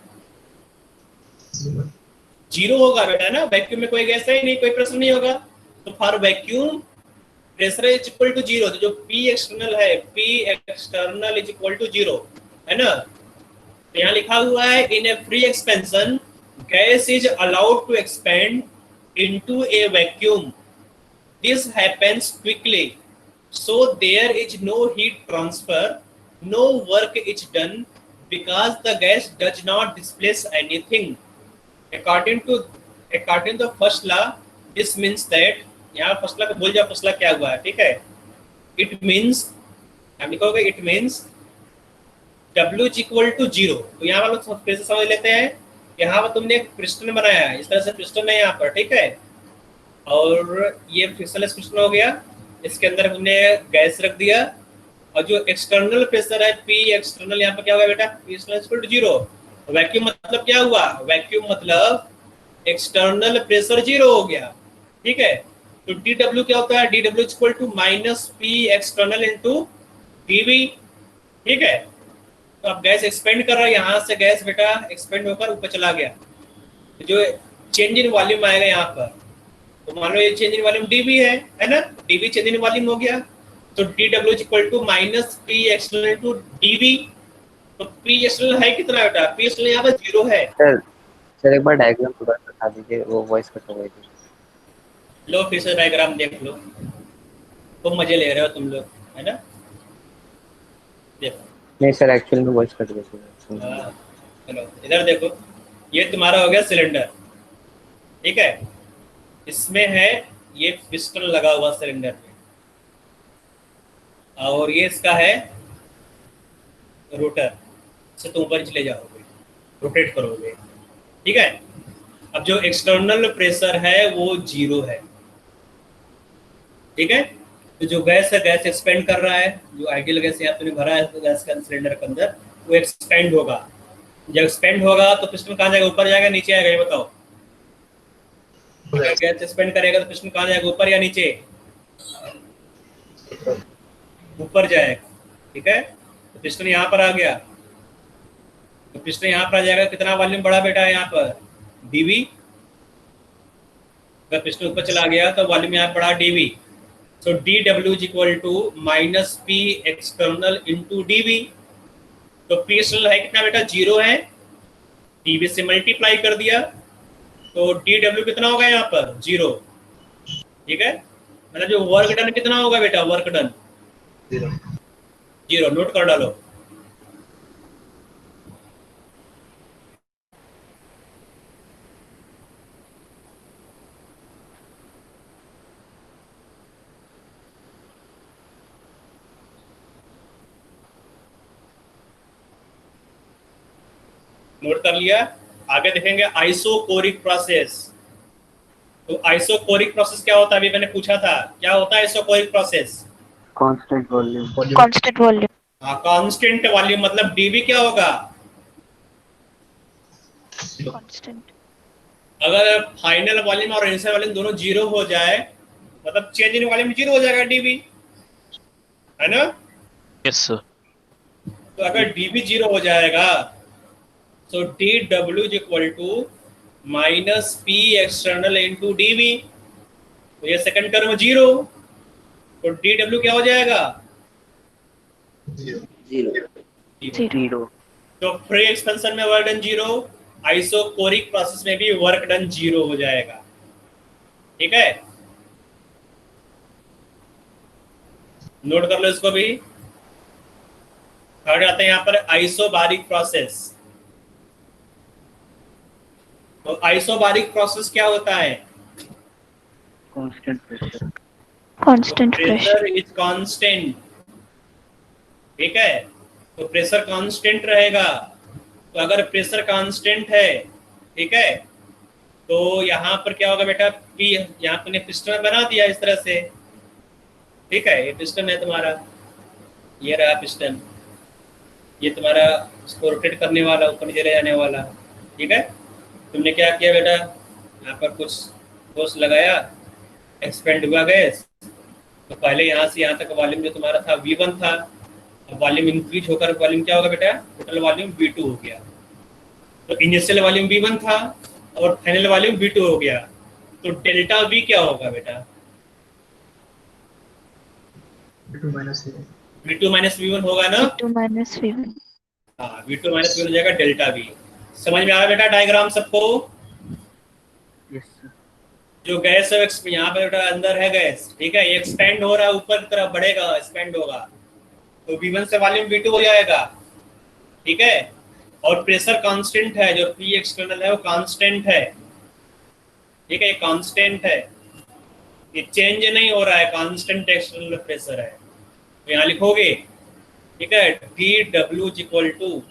0 होगा बेटा ना, वैक्यूम में कोई गैस है ही नहीं, कोई प्रेशर नहीं होगा। तो for vacuum pressure is equal to 0। तो जो P एक्सटर्नल है, P external is equal to 0, है ना। तो यहाँ लिखा हुआ है in a free expansion gas is allowed to expand into a vacuum, this happens quickly, so there is no heat transfer, no work is done because the gas does not displace anything. According to the first law, this means that, यहाँ first law को भूल जाओ, first law क्या हुआ है, ठीक है। It means, हम लिखोगे it means W is equal to 0। तो यहाँ वालों फिर से समझ लेते हैं, यहाँ पर तुमने एक पिस्टन बनाया है, इस तरह से पिस्टन है यहाँ पर, ठीक है, और ये फिक्सलेस पिस्टन हो गया, इसके अंदर हमने गैस रख दिया, और जो एक्सटर्नल प्रेशर है P एक्सटर्नल, यहाँ पर क्या होगा बेटा, P external equal to 0। Vacuum मतलब क्या हुआ, वैक्यूम मतलब एक्सटर्नल प्रेशर 0 हो गया, ठीक है। तो dW क्या होता है, dW equal to minus P external into dV, ठीक है। तो अब गैस एक्सपेंड कर रहा है, यहाँ से गैस बेटा एक्सपेंड होकर ऊपर चला गया, तो जो चेंज इन वॉल्यूम आएगा यहाँ पर, तो मान लो ये चेंज इन वॉल्यूम dV है ना, dV चेंज इन वॉल्यूम हो गया, तो dW equal to minus P external into dV। तो P एक्सटर्नल है कितना बेटा, P एक्सटर्नल यहाँ पर 0 है। सर एक बार डायग्राम पूरा बता दीजिए, वो वॉइस कट हो गई थी। लो फिर से डायग्राम देख लो, तुम मजे ले रहे हो तुम लोग, है ना, देखो। नहीं सर, एक्चुअली में वॉइस कट गई थी। चलो इधर देखो, ये तुम्हारा हो गया सिलेंडर, ठीक है, इसमें है ये पिस्टन लगा हुआ सिलेंडर पे, और ये इसका है रोटर, से तुम ऊपर चले जाओगे, रोटेट करोगे, ठीक है। अब जो एक्सटर्नल प्रेशर है वो 0 है, ठीक है। तो जो गैस है, गैस एक्सपेंड कर रहा है, जो आइडियल गैस यहाँ पे भरा है गैस का सिलेंडर के अंदर, वो एक्सपेंड होगा। जब एक्सपेंड होगा तो पिस्टन कहाँ जाएगा, ऊपर जाएगा नीचे आएगा, ये बताओ। गैस एक्सपेंड करेगा तो पिस्टन कहाँ जाएगा, ऊपर या नीचे, ऊपर जाएगा, ठीक है। तो पिस्टन यहाँ पर आ गया, तो पिस्टन यहाँ पर आ जाएगा, कितना वॉल्यूम बढ़ा बेटा है यहाँ पर, dV। अगर पिस्टन ऊपर चला गया तो वॉल्यूम यहाँ बढ़ा dV, so dW is equal to minus P external into dV। तो P external है कितना बेटा, 0 है, dV से मल्टीप्लाई कर दिया, तो dW कितना होगा यहाँ पर, 0, ठीक है। मतलब जो वर्क डन कितना होगा बेटा, वर्क डन 0, नोट कर डालो। नोट कर लिया। आगे देखेंगे आइसोकोरिक प्रोसेस। तो आइसोकोरिक प्रोसेस क्या होता है, अभी मैंने पूछा था, क्या होता है isochoric process, constant volume. Constant volume, हाँ कांस्टेंट वॉल्यूम, मतलब dV क्या होगा, कांस्टेंट। अगर फाइनल वॉल्यूम और इनिशियल वॉल्यूम दोनों 0 हो जाए, मतलब चेंज इन वॉल्यूम 0 हो जाएगा dV, है ना। Yes sir. तो अगर dV 0 हो जाएगा तो dW is equal to minus P external into dV। तो ये सेकंड टर्म 0, तो dW क्या हो जाएगा, 0। तो फ्री एक्सपेंशन में वर्क डन 0, आइसोकोरिक प्रोसेस में भी वर्क डन 0 हो जाएगा, ठीक है। नोट कर लो इसको भी। थर्ड आते हैं यहाँ पर आइसोबारिक प्रोसेस। तो आइसोबारिक प्रोसेस क्या होता है, constant pressure. Constant pressure pressure is constant, ठीक है। तो प्रेशर कांस्टेंट रहेगा। तो अगर प्रेशर कांस्टेंट है, ठीक है, तो यहाँ पर क्या होगा बेटा, P यहाँ पर पिस्टन बना दिया इस तरह से, ठीक है। ये पिस्टन है तुम्हारा, ये रहा पिस्टन, ये तुम्हारा इसको रोटेट करने वाला, ऊपर नीचे ले जाने वाला, ठीक है। तुमने क्या किया बेटा, यहाँ पर कुछ फोर्स लगाया, एक्सपेंड हुआ गैस, तो पहले यहाँ से यहाँ तक वॉल्यूम जो तुम्हारा था V1 था, अब वॉल्यूम इंक्रीज होकर वॉल्यूम क्या होगा बेटा, टोटल वॉल्यूम V2 हो गया। तो इनिशियल वॉल्यूम V1 था और फाइनल वॉल्यूम V2 हो गया, तो डेल्टा V क्या होगा बेटा, V2 माइनस V1 होगा ना। V2 माइनस V1, हाँ V2 माइनस V1 हो जाएगा डेल्टा V। समझ में आ रहा बेटा डायग्राम सबको? Yes sir. जो गैस है यहाँ पे बेटा अंदर है गैस, ठीक है, ये एक्सपेंड हो रहा है, ऊपर की तरफ बढ़ेगा, एक्सपेंड होगा, तो V1 से वॉल्यूम V2 हो जाएगा, ठीक है। और प्रेशर कांस्टेंट है, जो P एक्सटर्नल है वो कांस्टेंट है, ठीक है, ये कांस्टेंट है, ये चेंज नहीं हो रहा है, कांस्टेंट एक्सटर्नल प्रेशर है। तो यहाँ लिखोगे, ठीक है, dW equal to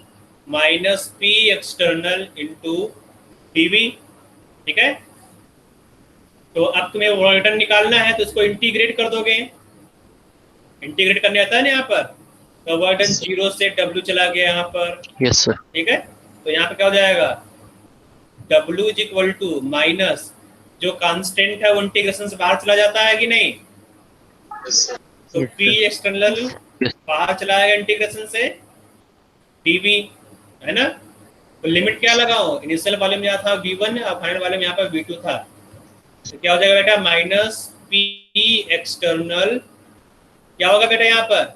minus P external into dV, ठीक है। तो अब तुम्हें वॉल्यूम निकालना है तो इसको इंटीग्रेट कर दोगे, इंटीग्रेट करने आता है ना यहाँ पर, तो वॉल्यूम 0 से W चला गया यहाँ पर, यस सर। ठीक है। तो यहाँ पे क्या हो जाएगा, W इक्वल टू माइनस जो कांस्टेंट है वो इंटीग्रेशन से बाहर चला जाता है कि नहीं, तो P एक्सटर्नल बाहर चला जाएगा इंटीग्रेशन से dV, है ना। तो लिमिट क्या लगाओ, इनिशियल वॉल्यूम यहाँ था V1 और फाइनल वॉल्यूम यहाँ पर V2 था, तो क्या हो जाएगा बेटा माइनस P एक्सटर्नल, क्या होगा बेटा यहाँ पर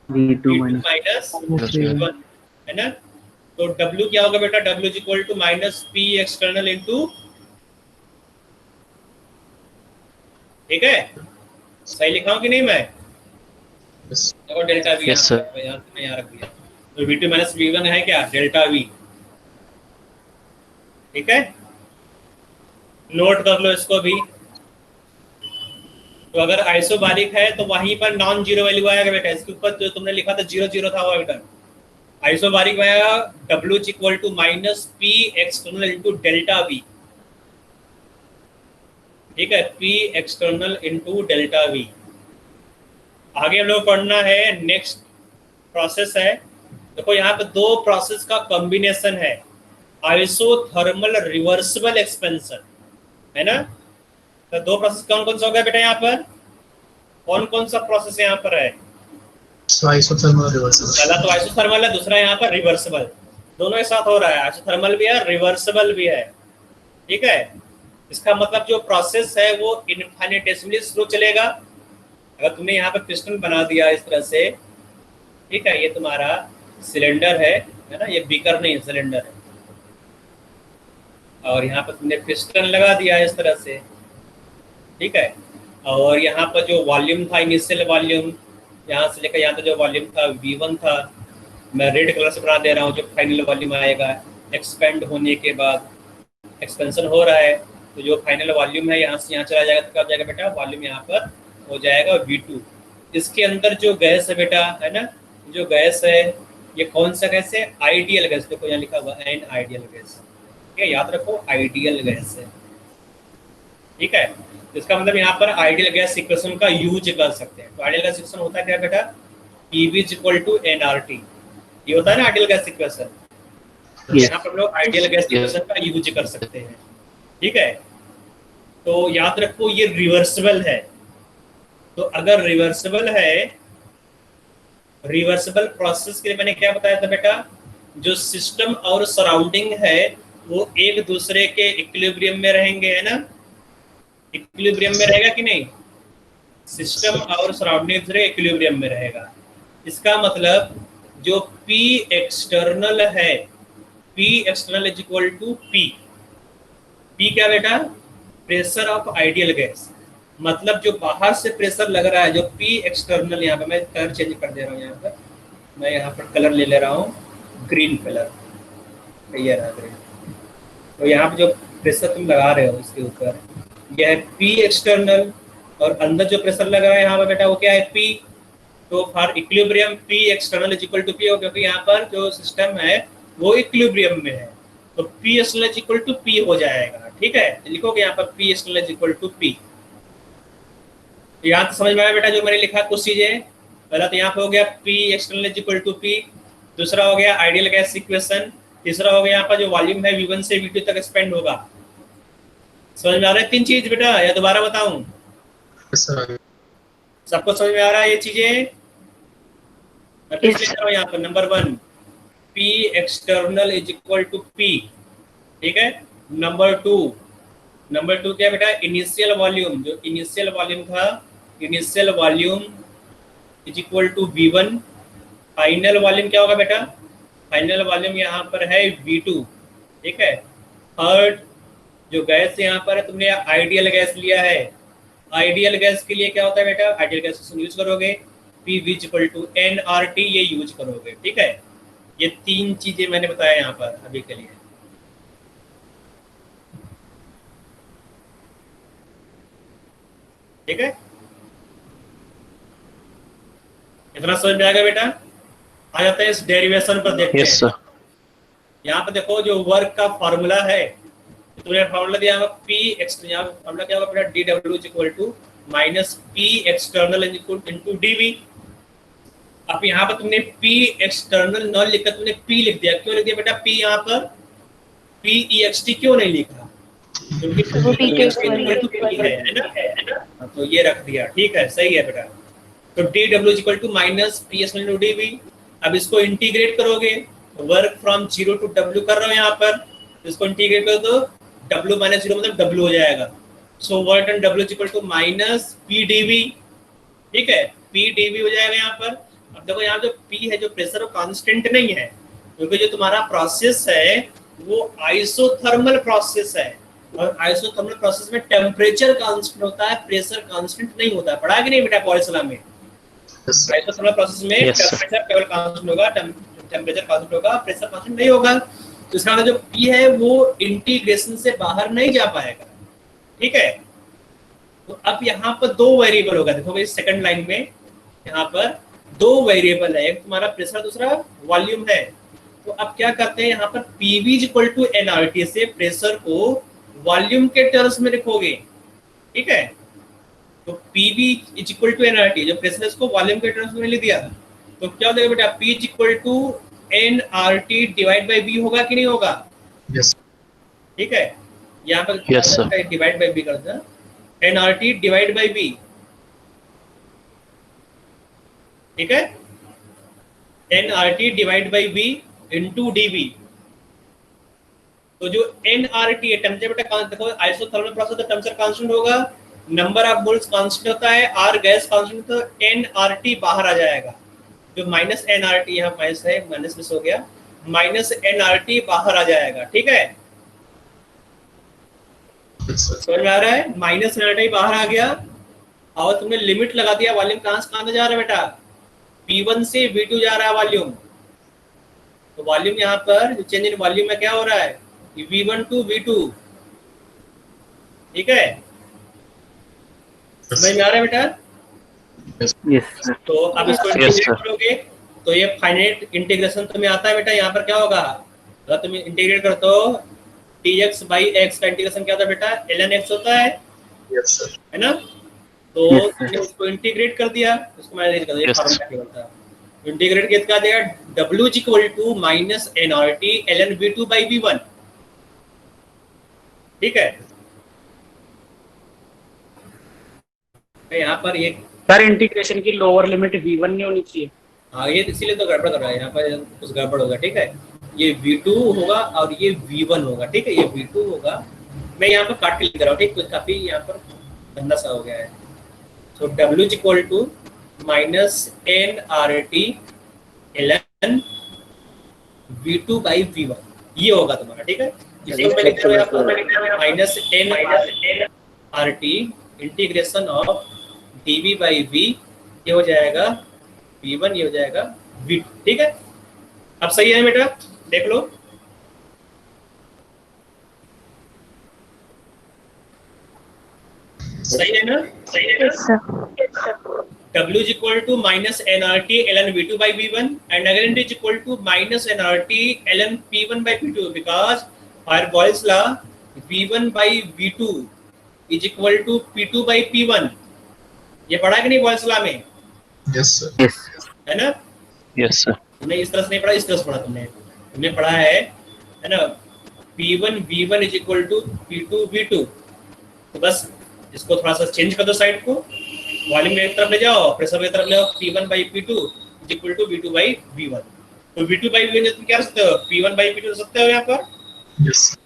V2 माइनस V1, है ना। तो W क्या होगा बेटा, W equal to minus P external into, ठीक है, सही लिखा हूँ कि नहीं मैं? देखो डेल्टा V यहाँ रख दिया, तो V2 माइनस V1 है क्या, डेल्टा V, ठीक है। नोट कर लो इसको भी। तो अगर आइसोबारिक है तो वहीं पर नॉन जीरो वैल्यू आएगा बेटा, इसके ऊपर जो तुमने लिखा था 0 0 था वो बेटा। आइसोबारिक में आएगा W equal to minus P external into delta V, ठीक है, P external into delta V। आगे हम लोग पढ़ना है, नेक्स्ट प्रोसेस है, देखो यहाँ पे दो प्रोसेस का कॉम्बिनेशन है, आइसोथर्मल रिवर्सिबल एक्सपेंशन, है ना। तो दो प्रोसेस कौन कौन सा हो गया बेटा यहाँ पर, कौन कौन सा प्रोसेस यहाँ पर है? Isothermal reversible. पहला तो आइसोथर्मल है, दूसरा यहाँ पर रिवर्सिबल, दोनों एक साथ हो रहा है, आइसोथर्मल भी है रिवर्सिबल भी है, ठीक है। इसका मतलब जो प्रोसेस है वो इनफाइनिटेसिमली स्लो चलेगा। अगर तुमने यहाँ पर पिस्टन बना दिया इस तरह से, ठीक है, ये तुम्हारा सिलेंडर है ना, ये बीकर नहीं सिलेंडर है, और यहाँ पर तुमने पिस्टन लगा दिया इस तरह से, ठीक है। और यहाँ पर जो वॉल्यूम था, इनिशियल वॉल्यूम यहाँ से लेकर यहाँ तक जो वॉल्यूम था V1 था, मैं रेड कलर से बना दे रहा हूँ, जो फाइनल वॉल्यूम आएगा एक्सपेंड होने के बाद, एक्सपेंशन हो रहा है, तो जो फाइनल वॉल्यूम है यहाँ से यहाँ चला जाएगा, तो क्या हो जाएगा बेटा, वॉल्यूम यहाँ पर हो जाएगा V2। इसके अंदर जो गैस है बेटा, है ना, जो गैस है ये कौन सा गैस है, आइडियल गैस, देखो यहाँ लिखा हुआ एन आइडियल गैस, ठीक है, याद रखो आइडियल गैस है, ठीक है। इसका मतलब यहाँ पर आइडियल गैस इक्वेशन का यूज कर सकते हैं। तो आइडियल गैस इक्वेशन होता है क्या बेटा, PV इक्वल टू nRT, ये होता है ना आइडियल गैस इक्वेशन। तो यहाँ पर हम लोग आइडियल गैस इक्वेशन का यूज कर सकते हैं, ठीक है। तो याद रखो ये रिवर्सिबल है, तो अगर रिवर्सिबल है, रिवर्सिबल प्रोसेस के लिए मैंने क्या बताया था बेटा, जो सिस्टम और सराउंडिंग है वो एक दूसरे के इक्विलिब्रियम में रहेंगे, है ना, इक्विलिब्रियम में रहेगा कि नहीं, सिस्टम और सराउंडिंग दूसरे इक्विलिब्रियम में रहेगा। इसका मतलब जो P एक्सटर्नल है, P external is equal to P क्या बेटा, प्रेशर ऑफ आइडियल गैस, मतलब जो बाहर से प्रेशर लग रहा है, जो P एक्सटर्नल, यहाँ पे मैं कलर चेंज कर दे रहा हूँ, यहाँ पर मैं यहाँ पर कलर ले ले रहा हूँ ग्रीन कलर, ये रहा ग्रीन। तो यहाँ पे जो प्रेशर तुम लगा रहे हो इसके ऊपर, यह है P एक्सटर्नल, और अंदर जो प्रेशर लग रहा है यहाँ पर बेटा वो क्या है P। तो for equilibrium P external is equal to P हो, क्योंकि यहाँ पर जो सिस्टम है वो इक्विलिब्रियम में है, तो P external is equal to P हो जाएगा, ठीक है। लिखोगे यहाँ पर P external is equal to P। यहाँ तो समझ में आया बेटा जो मैंने लिखा कुछ चीजें, पहला तो यहाँ पे हो गया P external is equal to P, दूसरा हो गया आइडियल गैस इक्वेशन, तीसरा हो गया यहाँ पर जो वॉल्यूम है V1 से V2 तक एक्सपेंड होगा। समझ में आ रहा है तीन चीज बेटा, या दोबारा बताऊं? सबको समझ में आ रहा है ये चीजें? मैं फिर से लिख रहा हूं यहाँ पर, number 1 P external is equal to P, ठीक है। नंबर 2 क्या बेटा, इनिशियल वॉल्यूम, जो इनिशियल वॉल्यूम था, initial volume is equal to V1 final volume क्या होगा बेटा? फाइनल वॉल्यूम यहाँ पर है V2, ठीक है। थर्ड जो गैस यहाँ पर है, तुमने आइडियल गैस लिया है, आइडियल गैस के लिए क्या होता है बेटा? आइडियल गैस यूज करोगे PV = nRT, ये यूज करोगे, ठीक है। ये 3 चीजें मैंने बताया यहाँ पर अभी के लिए, ठीक है। इतना समझ में आ गया बेटा? आ जाते हैं इस डेरिवेशन पर, देखते यस हैं। सर। यहाँ पर देखो जो वर्क का फॉर्मूला है, तुमने फॉर्मूला दिया है P एक्सटर्नल, यहाँ फॉर्मूला क्या होगा बेटा? dW - P external into dV। अब यहाँ पर तुमने P एक्सटर्नल न लिखकर तुमने P लिख दिया। क्यों लिख दिया बेटा P? यहाँ पर PEXT क्यों नहीं लिखा? क्योंकि P है ना, तो ये रख दिया, ठीक है, सही है बेटा। तो dW - P external into dV। अब इसको इंटीग्रेट करोगे, वर्क फ्रॉम 0 to W कर रहा हूँ यहाँ पर, इसको इंटीग्रेट कर दो, W - 0 मतलब W हो जाएगा। So work done W = PdV, ठीक है, PdV हो जाएगा यहाँ पर। अब देखो यहाँ जो P है, जो प्रेशर, वो कांस्टेंट नहीं है, क्योंकि जो तुम्हारा प्रोसेस है वो आइसोथर्मल प्रोसेस है, और आइसोथर्मल प्रोसेस में टेम्परेचर कांस्टेंट होता है, प्रेशर कांस्टेंट नहीं होता है। पढ़ा कि नहीं बेटा पॉलिसला में? आइसोथर्मल प्रोसेस में टेम्परेचर केवल कांस्टेंट होगा, टेम्परेचर कांस्टेंट होगा, प्रेशर कांस्टेंट नहीं होगा। तो इसका मतलब जो P है वो इंटीग्रेशन से बाहर नहीं जा पाएगा, ठीक है। तो अब यहाँ पर 2 वेरिएबल होगा, देखोगे इस सेकंड लाइन में यहाँ पर 2 वेरिएबल है, एक तुम्हारा प्रेशर, दूसरा वॉल्यूम है। तो अब क्या करते हैं, यहाँ पर PV = nRT से प्रेशर को वॉल्यूम के टर्म्स में लिखोगे, ठीक है। तो PV = nRT, जो प्रेशर है उसको वॉल्यूम के टर्म्स में लिख दिया, तो क्या हो जाएगा बेटा? P = nRT / V होगा कि नहीं होगा? यस, ठीक है। यहाँ पर Yes, sir. Divide by B कर देना, nRT / V, ठीक है, nRT / V into dV। तो जो nRT है, टेम्परेचर बेटा देखो आइसोथर्मल प्रोसेस तो टेम्परेचर कांस्टेंट होगा, नंबर ऑफ मोल्स कांस्टेंट होता है, R गैस कांस्टेंट, तो nRT बाहर आ जाएगा। जो -nRT यहाँ माइनस है, माइनस मिस हो गया, -nRT बाहर आ जाएगा, ठीक है। समझ में आ रहा है? -nRT बाहर आ गया, और तुमने लिमिट लगा दिया, वॉल्यूम कहाँ से कहाँ जा रहा है बेटा? P1 से V2 जा रहा है वॉल्यूम। तो वॉल्यूम यहाँ पर जो चेंज इन वॉल्यूम में क्या हो रहा है? V1 to V2, ठीक है। समझ में आ रहा है बेटा? यस तो अब इसको इंटीग्रेट करोगे तो ये फाइनाइट इंटीग्रेशन तुम्हें आता है बेटा। यहाँ पर क्या होगा, अगर तुम इंटीग्रेट करते हो dx/x का इंटीग्रेशन क्या होता है बेटा? ln x होता है, यस सर, है ना। तो तुमने उसको इंटीग्रेट कर दिया, उसको मैंने कर दिया, फॉर्मूला था इंटीग्रेट किया, क्या देगा? W = -nRT ln V2/V1, ठीक है। यहाँ पर ये सर इंटीग्रेशन की लोअर लिमिट V1 नहीं होनी चाहिए। हाँ, ये इसीलिए तो गड़बड़ कर रहा है, यहाँ पर कुछ गड़बड़ होगा, ठीक है। ये V2 होगा और ये V1 होगा, ठीक है, ये V2 होगा। मैं यहाँ पर काट के लिख रहा हूँ, ठीक, कुछ काफी यहाँ पर गंदा सा हो गया है। तो W = -nRT ln V2/V1, ये होगा तुम्हारा, ठीक है। इसको मैं लिख रहा हूँ -nRT इंटीग्रेशन ऑफ dV/V, ये हो जाएगा V1, ये हो जाएगा V2, ठीक है। अब सही है बेटा, देख लो। सही है ना? सही है ना? W = -nRT ln V2/V1 and again it is equal to -nRT ln P1/P2 because our Boyle's law V1/V2 is equal to P2/P1। ये पढ़ा कि नहीं Boyle's law में? यस सर, है ना? Yes sir. तुमने इस तरह से नहीं पढ़ा, इस तरह से पढ़ा तुमने पढ़ा है ना। P1/V1 is equal to P2/V2। तो बस इसको थोड़ा सा चेंज कर दो, साइड को वॉल्यूम की तरफ ले जाओ, प्रेशर की तरफ ले आओ, P1/P2 is equal to V2/V1। तो V2/V1 तुम क्या कर सकते हो? P1/P2 कर सकते हो यहाँ पर, यस।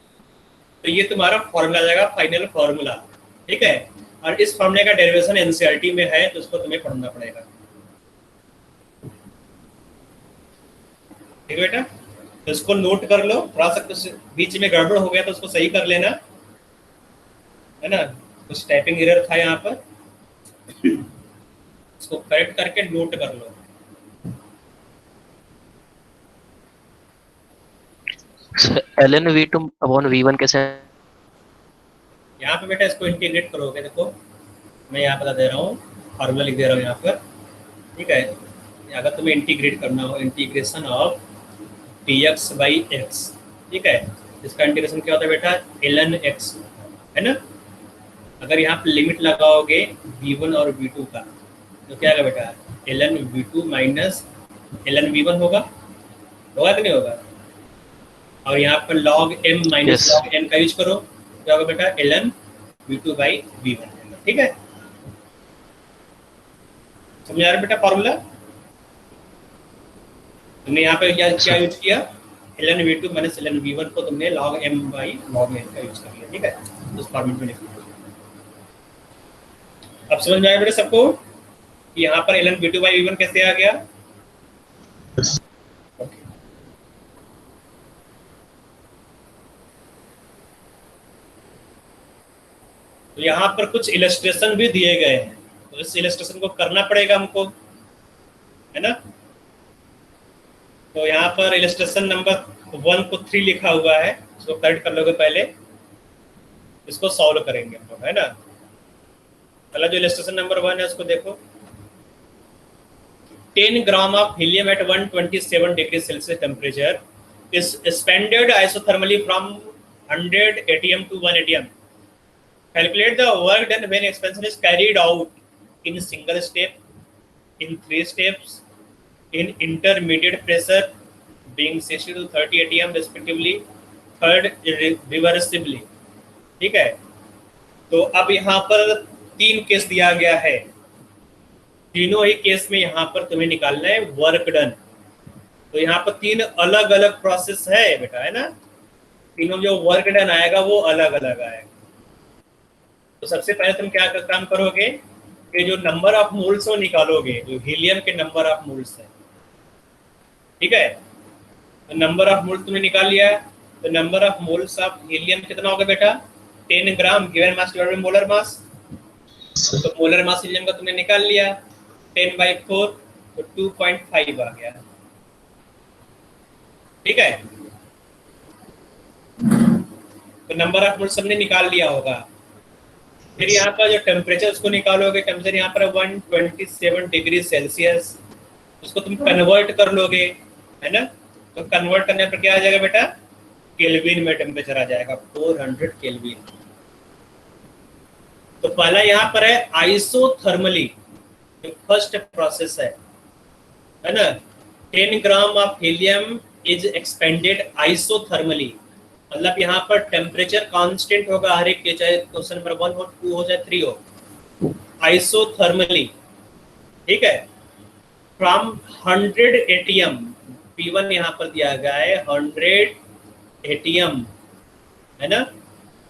तो ये तुम्हारा फॉर्मूला आ जाएगा, फाइनल फॉर्मूला, ठीक है। और इस फॉर्मूले का डेरिवेशन एनसीईआरटी में है, तो उसको तुम्हें पढ़ना पड़ेगा। ठीक है बेटा, तो इसको नोट कर लो, थोड़ा सा कुछ बीच में गड़बड़ हो गया तो उसको सही कर लेना, है ना, कुछ टाइपिंग एरर था यहाँ पर, इसको करेक्ट करके नोट कर लो। ln v2 अपॉन v1 कैसे? यहाँ पे बेटा इसको इंटीग्रेट करोगे, देखो मैं यहाँ बता दे रहा हूँ, फार्मूला लिख दे रहा हूँ यहाँ पर, ठीक है। अगर तुम्हें इंटीग्रेट करना हो, integration of dx by x, ठीक है, इसका इंटीग्रेशन क्या होता है बेटा, ln x, है ना। अगर यहाँ पे लिमिट लगाओगे v1 और v2 का तो क्या होगा बेटा, ln v2 minus ln v1 होगा कि नहीं होगा। और यहाँ पर log m minus log n का यूज करो, क्या होगा बेटा, ln v2 बाई v1, ठीक है। समझ आ रहा है बेटा फॉर्मूला? तुमने यहाँ पे क्या यूज किया, ln v2 minus ln v1 को तुमने log m by log n का यूज कर लिया, ठीक है, उस फॉर्मेट में लिख लिया। अब समझ में आया बेटा सबको कि यहाँ पर ln v2 बाई v1 कैसे आ गया? तो यहाँ पर कुछ इलस्ट्रेशन भी दिए गए हैं, तो इस इलस्ट्रेशन को करना पड़ेगा हमको, है ना। तो यहाँ पर इलस्ट्रेशन नंबर 1 को 3 लिखा हुआ है, इसको करेक्ट कर लोगे पहले, इसको सॉल्व करेंगे हम लोग, है ना। पहला जो इलस्ट्रेशन नंबर 1 है उसको देखो, 10 gram of helium at 127 degree Celsius temperature is expanded isothermally from 100 atm to 1 atm. Calculate the work done when expansion is carried out in single step, in 3 steps, in intermediate pressure being 60 to 30 atm respectively, third reversibly, ठीक है। तो अब यहाँ पर 3 case दिया गया है, तीनों ही केस में यहाँ पर तुम्हें निकालना है वर्क डन। तो यहाँ पर 3 अलग अलग प्रोसेस है बेटा, है ना, तीनों जो वर्क डन आएगा वो अलग अलग आएगा। तो सबसे पहले तुम क्या काम करोगे कि जो नंबर ऑफ मोल्स वो निकालोगे, जो हीलियम के नंबर ऑफ मोल्स है, ठीक है। तो नंबर ऑफ मोल्स तुमने निकाल लिया, तो number of moles of helium कितना होगा बेटा, 10 gram given mass divided by molar mass. तो मोलर मास हीलियम का तुमने निकाल लिया 10/4, तो 2.5 आ गया, ठीक है। तो नंबर ऑफ मोल्स हमने निकाल लिया होगा। फिर यहाँ पर जो टेम्परेचर उसको निकालोगे, टेम्परेचर यहाँ पर 127 डिग्री सेल्सियस, उसको तुम कन्वर्ट कर लोगे, है ना। तो कन्वर्ट करने पर क्या आ जाएगा बेटा, केल्विन में टेम्परेचर आ जाएगा 400 केल्विन। तो पहला यहाँ पर है आइसोथर्मली, जो फर्स्ट प्रोसेस है ना। 10 gram of helium is expanded isothermally, मतलब यहाँ पर टेम्परेचर कांस्टेंट होगा हर एक के, चाहे क्वेश्चन नंबर 1 हो, 2 हो, चाहे 3 हो, आइसोथर्मली, ठीक है। फ्रॉम 100 atm, P1 यहाँ पर दिया गया है 100 atm, है ना।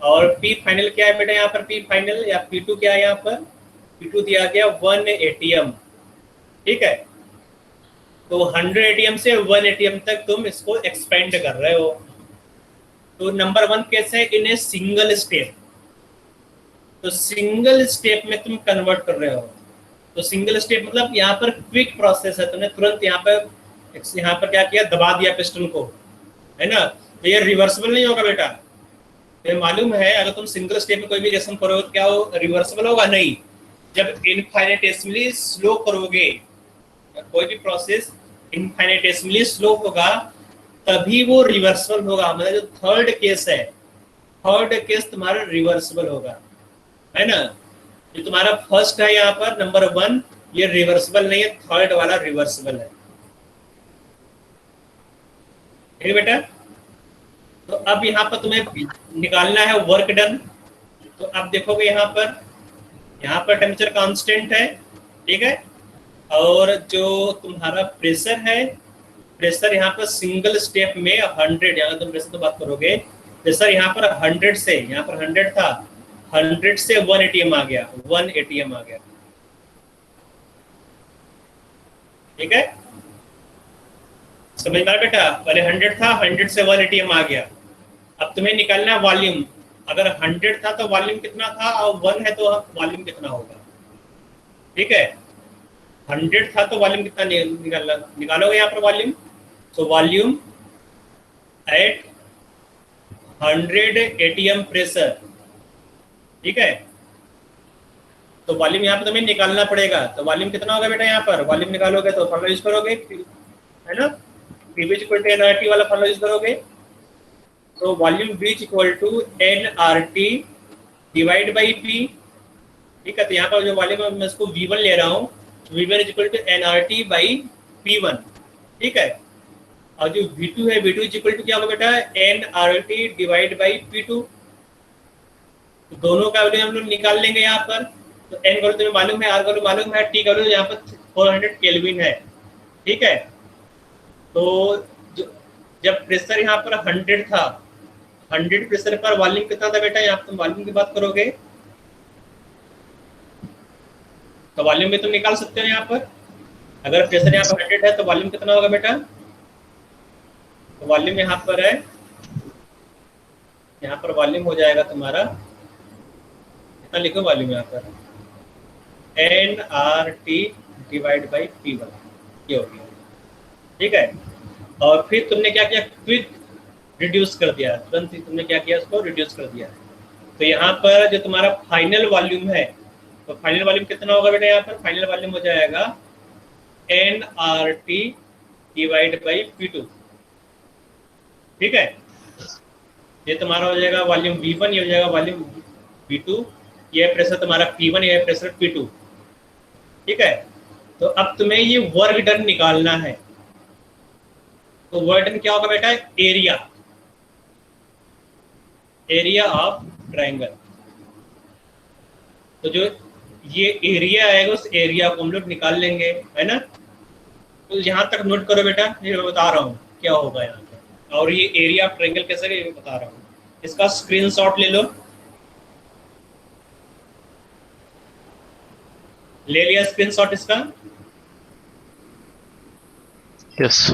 और P फाइनल क्या है बेटा, यहाँ पर P फाइनल या P2 क्या है, यहाँ पर P2 दिया गया 1 atm, ठीक है। तो 100 atm से 1 atm तक तुम इसको एक्सपेंड कर रहे हो। तो नंबर 1 कैसे है, इन ए सिंगल स्टेप, तो सिंगल स्टेप में तुम कन्वर्ट कर रहे हो। तो सिंगल स्टेप मतलब यहाँ पर क्विक प्रोसेस है, तुमने तुरंत यहाँ पर क्या किया, दबा दिया पिस्टन को, है ना। तो ये रिवर्सिबल नहीं होगा बेटा, ये मालूम है। अगर तुम सिंगल स्टेप में कोई भी रिएक्शन करोगे तो क्या वो रिवर्सिबल होगा, नहीं। जब इनफाइनेटेसिमली स्लो करोगे, कोई भी प्रोसेस इनफाइनेटेसिमली स्लो होगा तभी वो रिवर्सिबल होगा। मतलब जो थर्ड केस है, थर्ड केस तुम्हारा रिवर्सिबल होगा, है ना। जो तुम्हारा फर्स्ट है यहाँ पर नंबर 1, ये रिवर्सिबल नहीं है, थर्ड वाला रिवर्सिबल है, ठीक है बेटा। तो अब यहाँ पर तुम्हें निकालना है वर्क डन। तो अब देखोगे यहाँ पर टेम्परेचर कांस्टेंट है, ठीक है। और जो तुम्हारा प्रेशर है, प्रेशर यहाँ पर सिंगल स्टेप में 100, यहाँ तुम प्रेशर तो बात करोगे, प्रेशर यहाँ पर 100 से, यहाँ पर 100 था, 100 से 1 atm आ गया, 1 atm आ गया, ठीक है। समझ में आया बेटा? पहले 100 था, 100 से 1 ATM आ गया। अब तुम्हें निकालना है वॉल्यूम। अगर 100 था तो वॉल्यूम कितना था, और 1 है तो वॉल्यूम कितना होगा। ठीक है, 100 था तो वॉल्यूम कितना निकालोगे यहाँ पर वॉल्यूम। तो वॉल्यूम एट 100 ATM प्रेशर। ठीक है, तो वॉल्यूम यहाँ पर तुम्हें निकालना पड़ेगा। तो वॉल्यूम कितना होगा बेटा, यहाँ पर वॉल्यूम निकालोगे तो फॉर्मूला यूज करोगे, है ना, PV = nRT वाला फॉर्मूला यूज करोगे। तो volume V = nRT divide by P। ठीक है, तो यहाँ पर जो वॉल्यूम है मैं इसको V1 ले रहा हूँ, V1 = nRT बाई P1। ठीक है, और जो V2 है, V2 = क्या होगा बेटा, nRT डिवाइड बाई P2। तो दोनों का वैल्यू हम लोग निकाल लेंगे यहाँ पर। तो n का वैल्यू मालूम है, r का वैल्यू मालूम है, t का वैल्यू यहाँ पर 400 केल्विन है। ठीक है, तो जब प्रेशर यहाँ पर 100 था, 100 प्रेशर पर वॉल्यूम कितना था बेटा, यहाँ पर तुम वॉल्यूम की बात करोगे तो वॉल्यूम में तुम निकाल सकते हो। यहाँ पर अगर प्रेशर यहाँ पर 100 है तो वॉल्यूम कितना होगा बेटा, तो वॉल्यूम यहाँ पर है, यहाँ पर वॉल्यूम हो जाएगा तुम्हारा कितना, लिखो वॉल्यूम यहाँ पर nRT डिवाइड बाई P1, ये हो गया। ठीक है, और फिर तुमने क्या किया, क्विक रिड्यूस कर दिया, तुरंत ही तुमने क्या किया, उसको रिड्यूस कर दिया। तो यहाँ पर जो तुम्हारा फाइनल वॉल्यूम है, तो फाइनल वॉल्यूम कितना होगा बेटा, यहाँ पर फाइनल वॉल्यूम हो जाएगा nRT डिवाइड बाई P2। ठीक है, ये तुम्हारा हो जाएगा वॉल्यूम V1, ये हो जाएगा वॉल्यूम V2, ये प्रेशर तुम्हारा P1, ये प्रेशर P2। ठीक है, तो अब तुम्हें ये वर्क डन निकालना है। तो वर्क डन क्या होगा बेटा, एरिया ऑफ ट्रायंगल। तो जो ये एरिया आएगा उस एरिया को हम लोग निकाल लेंगे, है ना। तो यहाँ तक नोट करो बेटा, ये मैं बता रहा हूँ क्या होगा यहाँ पे, और ये एरिया ऑफ ट्रायंगल कैसे ये बता रहा हूँ। इसका स्क्रीनशॉट ले लो, ले लिया स्क्रीनशॉट इसका। यस।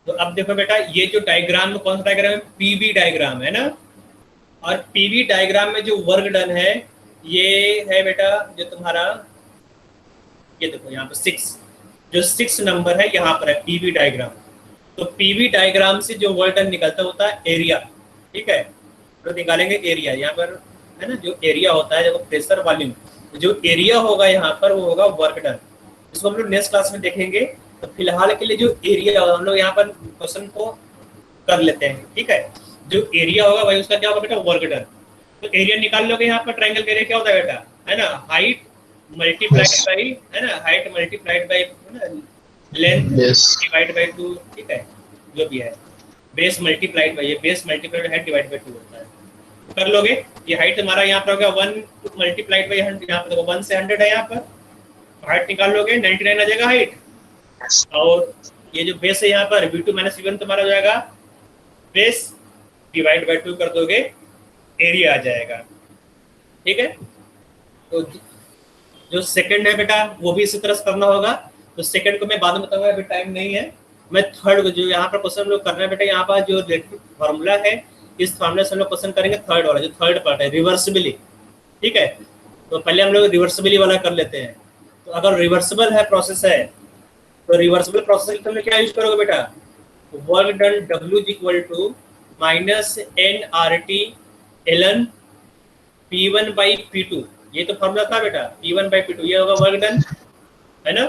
तो अब देखो बेटा, ये जो डायग्राम में कौन सा डायग्राम है, पीवी डायग्राम है ना। और पीवी डायग्राम में जो वर्क डन है ये है बेटा, जो तुम्हारा ये देखो यहाँ पर 6, जो 6 नंबर है यहाँ पर है पीवी डायग्राम। तो पीवी डायग्राम से जो वर्क डन निकलता होता है एरिया। ठीक है, तो निकालेंगे एरिया यहाँ पर, है ना। जो एरिया होता है, जब प्रेशर वॉल्यूम, जो एरिया होगा यहाँ पर वो होगा वर्क डन। इसको हम लोग नेक्स्ट क्लास में देखेंगे। तो फिलहाल के लिए जो एरिया होगा, हम लोग यहाँ पर क्वेश्चन को कर लेते हैं। ठीक है, जो एरिया होगा वही उसका क्या होगा बेटा, वर्क डन। तो एरिया निकाल लोगे यहाँ पर, ट्रायंगल का एरिया क्या होता है बेटा, है ना, हाइट मल्टीप्लाइड बाई, है ना, height multiplied by length divide by 2। ठीक है, जो भी है, बेस मल्टीप्लाइड बाई, ये base multiplied height divide by 2 होता है। कर लोगे, ये हाइट हमारा यहाँ पर होगा 1 मल्टीप्लाइड बाई 100, यहाँ पर देखो 1 से 100 है, यहाँ पर हाइट निकाल लोगे 99 आ जाएगा हाइट। और ये जो बेस है यहाँ पर V2 - V1 तुम्हारा हो जाएगा, बेस डिवाइड बाई 2 कर दोगे, एरिया आ जाएगा। ठीक है, तो जो सेकंड है बेटा वो भी इसी तरह से करना होगा। तो सेकंड को मैं बाद में बताऊंगा, अभी टाइम नहीं है। मैं थर्ड को, जो यहाँ पर क्वेश्चन लोग करना है बेटा, यहाँ पर जो फॉर्मूला है इस फॉर्मूला से हम लोग क्वेश्चन करेंगे थर्ड वाला, जो थर्ड पार्ट है रिवर्सिबली। ठीक है, तो पहले हम लोग रिवर्सिबली वाला कर लेते हैं। तो अगर रिवर्सिबल है प्रोसेस है, तो रिवर्सिबल प्रोसेस के लिए क्या यूज करोगे बेटा, work done W = -nRT ln P1 by P2। ये तो फॉर्मूला था बेटा, P1 बाई P2, ये होगा वर्क डन, है ना।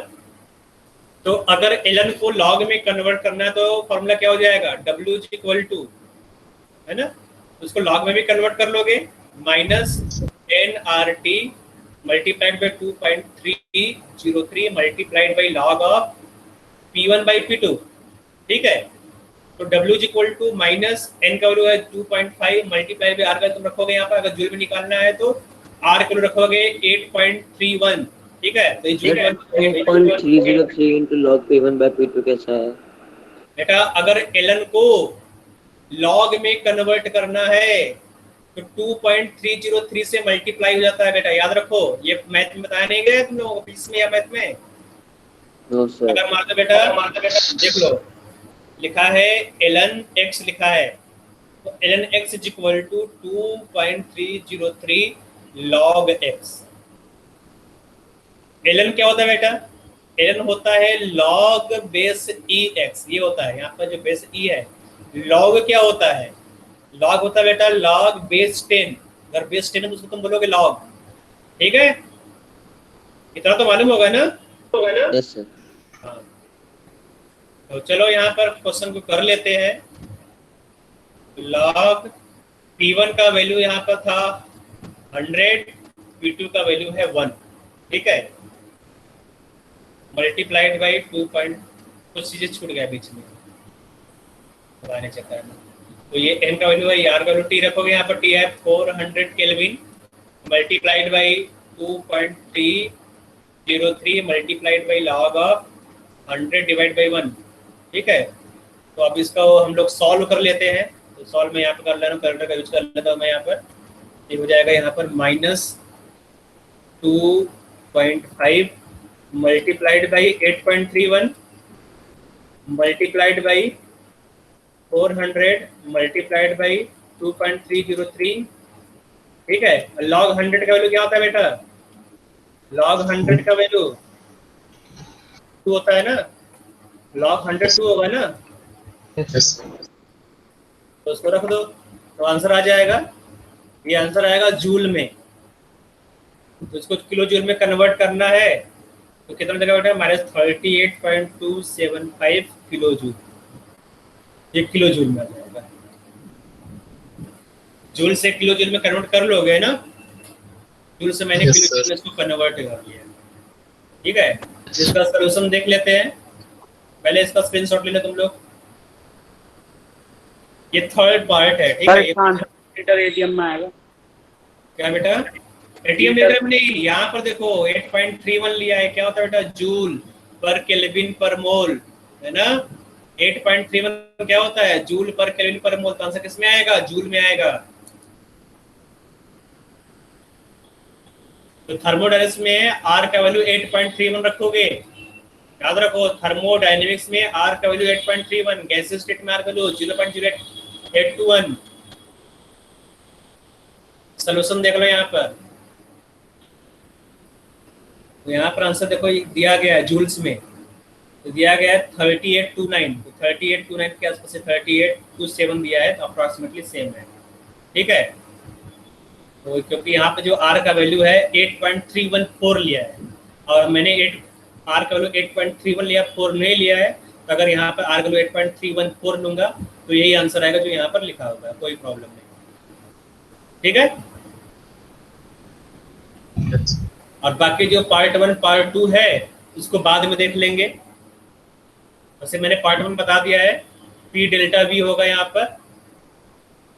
तो अगर ln को log में कन्वर्ट करना है तो फॉर्मूला क्या हो जाएगा, W = है ना, तो उसको log में भी कन्वर्ट कर लोगे, -nRT multiplied by 2.303 multiplied by log of P1 by P2। ठीक है, तो W = -n का वैल्यू है 2.5 मल्टीप्लाई बाई R का तुम रखोगे यहाँ पर। अगर जूल में निकालना है तो R का वैल्यू रखोगे 8.31। ठीक है, तो 8.303 into log P1 by P2 कैसा है बेटा। अगर ln को log में कन्वर्ट करना है तो 2.303 से मल्टीप्लाई हो जाता है बेटा, याद रखो। ये मैथ में बताया नहीं गया तुम लोगों को, पीस में या मैथ में नो सर। अगर मान लो बेटा देख लो, लिखा है ln x लिखा है, तो ln x is equal to 2.303 log x। ln क्या होता है बेटा? ln होता है log बेस ex, ये होता है यहाँ पर जो बेस e है। log क्या होता है? log होता है बेटा log बेस 10। अगर बेस 10 है तो उसको तुम बोलोगे log, ठीक है? इतना तो मालूम होगा ना? Yes sir. हाँ, तो चलो यहाँ पर क्वेश्चन को कर लेते हैं। log p1 का वैल्यू यहाँ पर था 100, p2 का वैल्यू है 1, ठीक है, मल्टीप्लाइड बाई 2 पॉइंट, कुछ चीजें छूट गया बीच में बताने चक्कर में। तो ये n का वैल्यू है, यार का वैल्यू t रखोगे यहाँ पर, t है 400 kelvin multiplied by 2.303 multiplied by log of 100 divide by 1, ठीक है। तो अब इसका हम लोग सॉल्व कर लेते हैं। तो सॉल्व में यहाँ पर कर लेना, कैलकुलेटर का यूज कर लेता हूँ मैं यहाँ पर। ये हो जाएगा यहाँ पर -2.5 multiplied by 8.31 multiplied by 400 multiplied by 2.303, ठीक है। log 100 का वैल्यू क्या होता है बेटा? log 100 का वैल्यू 2 होता है ना, log 100 2 होगा ना। तो उसको रख दो, तो आंसर आ जाएगा। ये आंसर आएगा जूल में, तो इसको किलो जूल में कन्वर्ट करना है तो कितना जगह बेटा? -38.275 किलो जूल। ये किलो जूल में आ जाएगा। जूल से किलो जूल में कन्वर्ट कर लोगे ना, जूल से मैंने किलो जूल में इसको कन्वर्ट कर लिया, ठीक है। इसका सॉल्यूशन देख लेते हैं। पहले इसका स्क्रीनशॉट ले लो तुम लोग। ये थर्ड पार्ट है, ठीक है। एटीएम में आएगा क्या बेटा? एटीएम डायग्राम नहीं, यहाँ पर देखो 8.31 लिया है, क्या होता है बेटा? जूल पर केल्विन पर मोल, है ना। 8.31 क्या होता है? जूल पर केल्विन पर मोल। तो आंसर किसमें आएगा? जूल में आएगा। तो थर्मोडायनेमिक्स में आर का वैल्यू 8.31 रखोगे, याद रखो। थर्मोडायनेमिक्स में आर का वैल्यू 8.31, गैस स्टेट में आर का वैल्यू 0.0821। सॉल्यूशन देख लो यहाँ पर। तो यहाँ पर आंसर देखो दिया गया है जूल्स में, तो दिया गया है 3829। तो 3829 के आसपास से 3827 दिया है, तो अप्रॉक्सीमेटली सेम है, ठीक है। तो क्योंकि यहाँ पे जो आर का वैल्यू है 8.314 लिया है, और मैंने आर का वैल्यू 8.31 लिया, 4 नहीं लिया है। तो अगर यहाँ पर आर का वैल्यू 8.314 लूंगा तो यही आंसर आएगा जो यहाँ पर लिखा होगा, कोई प्रॉब्लम नहीं, ठीक है। और बाकी जो पार्ट 1 पार्ट 2 है उसको बाद में देख लेंगे। वैसे मैंने पार्ट 1 बता दिया है, पी डेल्टा वी होगा यहाँ पर,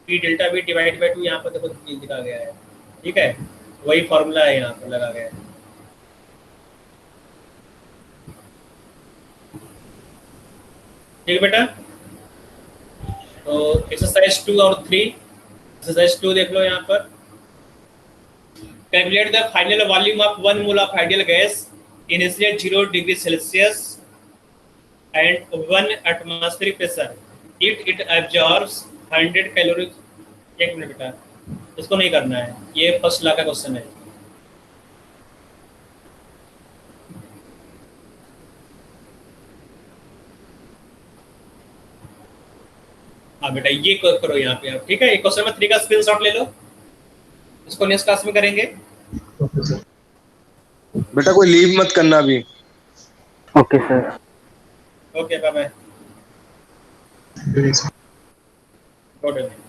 P delta we divide by 2 यहाँ पर देखो लिखा गया है, ठीक है। वही फॉर्मूला है यहाँ पर लगा गया है, ठीक है बेटा। तो एक्सरसाइज 2 और 3, एक्सरसाइज 2 देख लो यहाँ पर। Calculate the final volume of 1 mole of ideal gas initially at 0 degree Celsius and 1 atmospheric pressure if it absorbs 100 calories। एक मिनट बेटा, इसको नहीं करना है, ये फर्स्ट लॉ का क्वेश्चन है। हाँ बेटा ये करो यहाँ पे, ठीक है। ये क्वेश्चन नंबर 3 का स्क्रीनशॉट ले लो, इसको नेक्स्ट क्लास में करेंगे। बेटा कोई लीव मत करना अभी। Okay sir. Okay bye bye. Good evening.